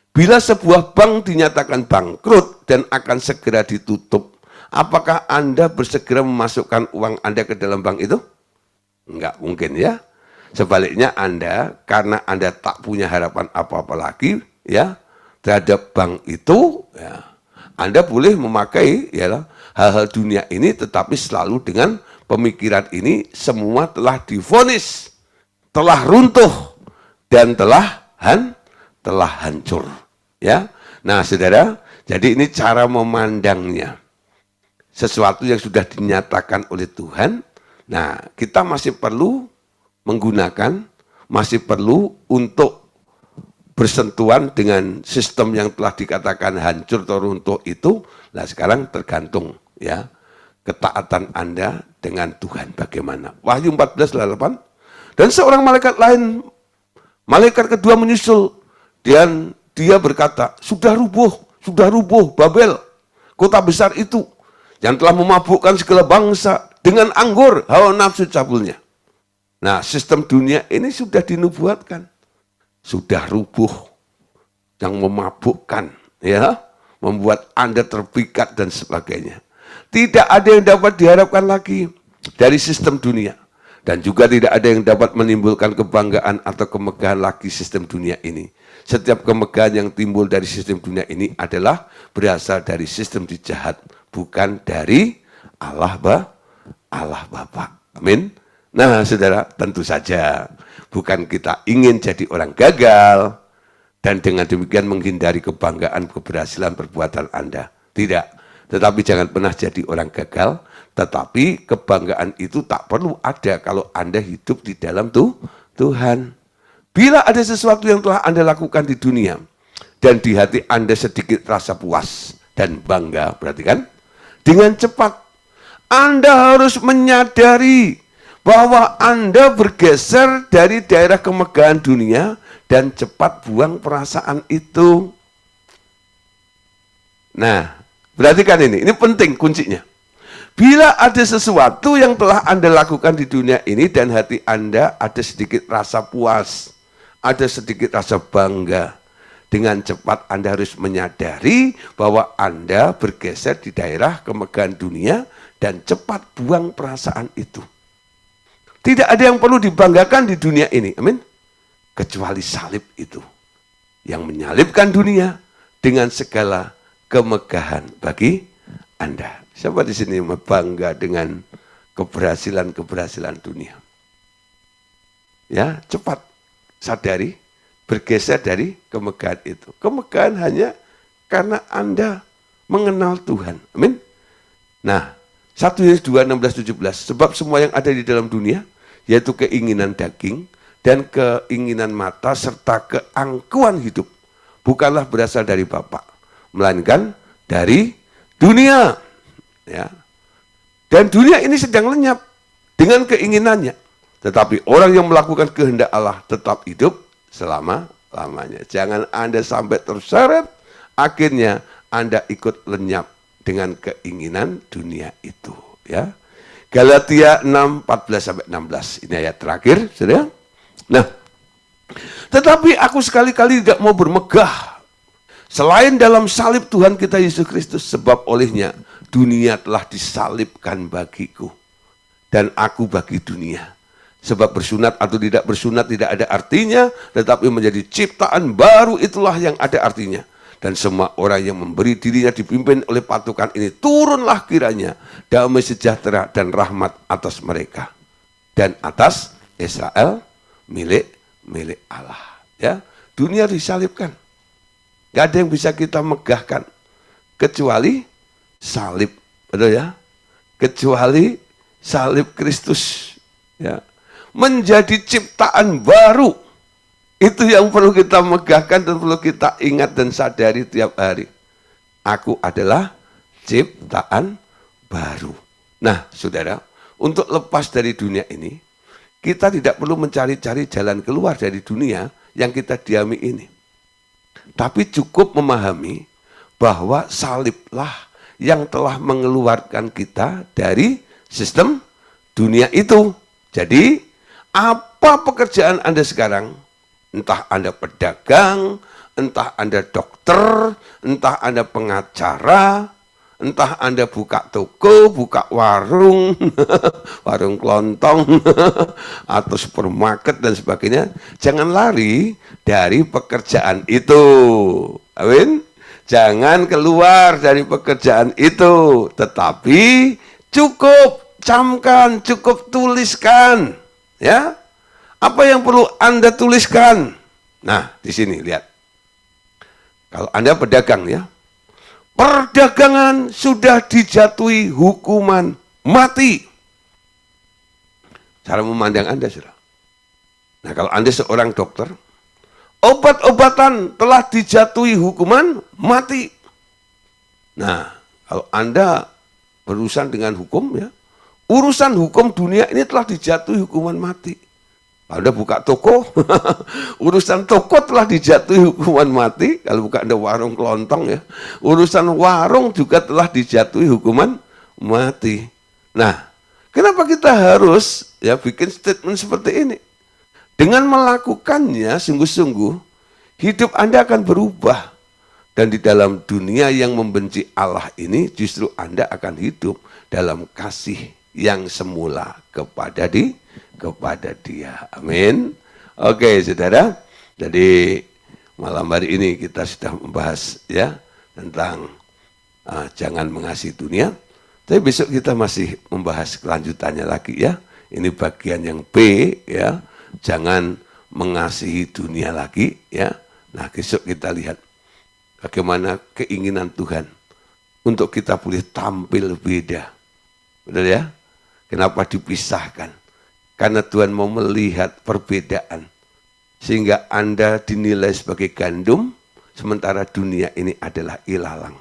Speaker 1: Bila sebuah bank dinyatakan bangkrut dan akan segera ditutup, apakah Anda bersegera memasukkan uang Anda ke dalam bank itu? Enggak mungkin ya. Sebaliknya Anda, karena Anda tak punya harapan apa-apa lagi ya terhadap bank itu, ya, Anda boleh memakai ya hal-hal dunia ini, tetapi selalu dengan pemikiran ini semua telah divonis, telah runtuh dan telah hancur. Ya, nah saudara, jadi ini cara memandangnya. Sesuatu yang sudah dinyatakan oleh Tuhan, Nah, kita masih perlu menggunakan, masih perlu untuk bersentuhan dengan sistem yang telah dikatakan hancur atau runtuh itu. Nah, sekarang tergantung ya ketaatan Anda dengan Tuhan bagaimana. Wahyu 14:8. Dan seorang malaikat lain, malaikat kedua menyusul, dan dia berkata, sudah rubuh Babel, kota besar itu, yang telah memabukkan segala bangsa dengan anggur hawa nafsu cabulnya. Nah, sistem dunia ini sudah dinubuatkan, sudah rubuh, yang memabukkan, ya, membuat Anda terpikat dan sebagainya. Tidak ada yang dapat diharapkan lagi dari sistem dunia. Dan juga tidak ada yang dapat menimbulkan kebanggaan atau kemegahan lagi sistem dunia ini. Setiap kemegahan yang timbul dari sistem dunia ini adalah berasal dari sistem jahat, bukan dari Allah Bapa. Amin. Nah, saudara, tentu saja bukan kita ingin jadi orang gagal dan dengan demikian menghindari kebanggaan keberhasilan perbuatan Anda. Tidak. Tetapi jangan pernah jadi orang gagal, tetapi kebanggaan itu tak perlu ada kalau Anda hidup di dalam Tuhan. Bila ada sesuatu yang telah Anda lakukan di dunia, dan di hati Anda sedikit rasa puas dan bangga, perhatikan, dengan cepat, Anda harus menyadari bahwa Anda bergeser dari daerah kemegahan dunia dan cepat buang perasaan itu. Nah, perhatikan ini penting kuncinya. Bila ada sesuatu yang telah Anda lakukan di dunia ini dan hati Anda ada sedikit rasa puas, ada sedikit rasa bangga, dengan cepat Anda harus menyadari bahwa Anda bergeser di daerah kemegahan dunia dan cepat buang perasaan itu. Tidak ada yang perlu dibanggakan di dunia ini, amin, kecuali salib itu yang menyalibkan dunia dengan segala kemegahan bagi Anda. Siapa di sini bangga dengan keberhasilan dunia? Ya, cepat sadari, bergeser dari kemegahan itu. Kemegahan hanya karena Anda mengenal Tuhan. Amin. Nah, 1 Yohanes 2, 16-17. Sebab semua yang ada di dalam dunia, yaitu keinginan daging dan keinginan mata serta keangkuhan hidup, bukanlah berasal dari Bapa, melainkan dari dunia. Ya. Dan dunia ini sedang lenyap dengan keinginannya. Tetapi orang yang melakukan kehendak Allah tetap hidup selama-lamanya. Jangan Anda sampai terseret, akhirnya Anda ikut lenyap dengan keinginan dunia itu. Ya. Galatia 6, 14-16. Ini ayat terakhir, saudara. Nah, tetapi aku sekali-kali tidak mau bermegah selain dalam salib Tuhan kita Yesus Kristus, sebab olehnya dunia telah disalibkan bagiku dan aku bagi dunia. Sebab bersunat atau tidak bersunat tidak ada artinya, tetapi menjadi ciptaan baru itulah yang ada artinya. Dan semua orang yang memberi dirinya dipimpin oleh patukan ini, turunlah kiranya damai sejahtera dan rahmat atas mereka dan atas Israel, milik Allah. Ya, dunia disalibkan. Gak ada yang bisa kita megahkan kecuali salib, betul ya? Kecuali salib Kristus, ya. Menjadi ciptaan baru. Itu yang perlu kita megahkan dan perlu kita ingat dan sadari tiap hari. Aku adalah ciptaan baru. Nah, saudara, untuk lepas dari dunia ini, kita tidak perlu mencari-cari jalan keluar dari dunia yang kita diami ini. Tapi cukup memahami bahwa saliblah yang telah mengeluarkan kita dari sistem dunia itu. Jadi, apa pekerjaan Anda sekarang? Entah Anda pedagang, entah Anda dokter, entah Anda pengacara, entah Anda buka toko, buka warung, warung kelontong, atau supermarket dan sebagainya. Jangan lari dari pekerjaan itu. Amin. Jangan keluar dari pekerjaan itu, tetapi cukup camkan, cukup tuliskan, ya. Apa yang perlu Anda tuliskan? Nah, di sini lihat. Kalau Anda pedagang, ya, perdagangan sudah dijatuhi hukuman mati. Cara memandang Anda, saudara. Nah, kalau Anda seorang dokter, obat-obatan telah dijatuhi hukuman mati. Nah, kalau Anda berurusan dengan hukum, ya, urusan hukum dunia ini telah dijatuhi hukuman mati. Anda buka toko, urusan toko telah dijatuhi hukuman mati. Kalau buka Anda warung kelontong, ya, urusan warung juga telah dijatuhi hukuman mati. Nah, kenapa kita harus ya bikin statement seperti ini? Dengan melakukannya sungguh-sungguh, hidup Anda akan berubah. Dan di dalam dunia yang membenci Allah ini, justru Anda akan hidup dalam kasih yang semula kepada Dia. Amin. Oke, saudara. Jadi malam hari ini kita sudah membahas ya tentang jangan mengasihi dunia. Tapi besok kita masih membahas kelanjutannya lagi ya. Ini bagian yang B ya. Jangan mengasihi dunia lagi ya. Nah, besok kita lihat bagaimana keinginan Tuhan untuk kita boleh tampil beda. Betul ya? Kenapa dipisahkan? Karena Tuhan mau melihat perbedaan. Sehingga Anda dinilai sebagai gandum, sementara dunia ini adalah ilalang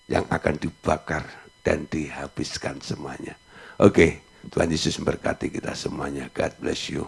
Speaker 1: yang akan dibakar dan dihabiskan semuanya. Oke, Tuhan Yesus memberkati kita semuanya. God bless you.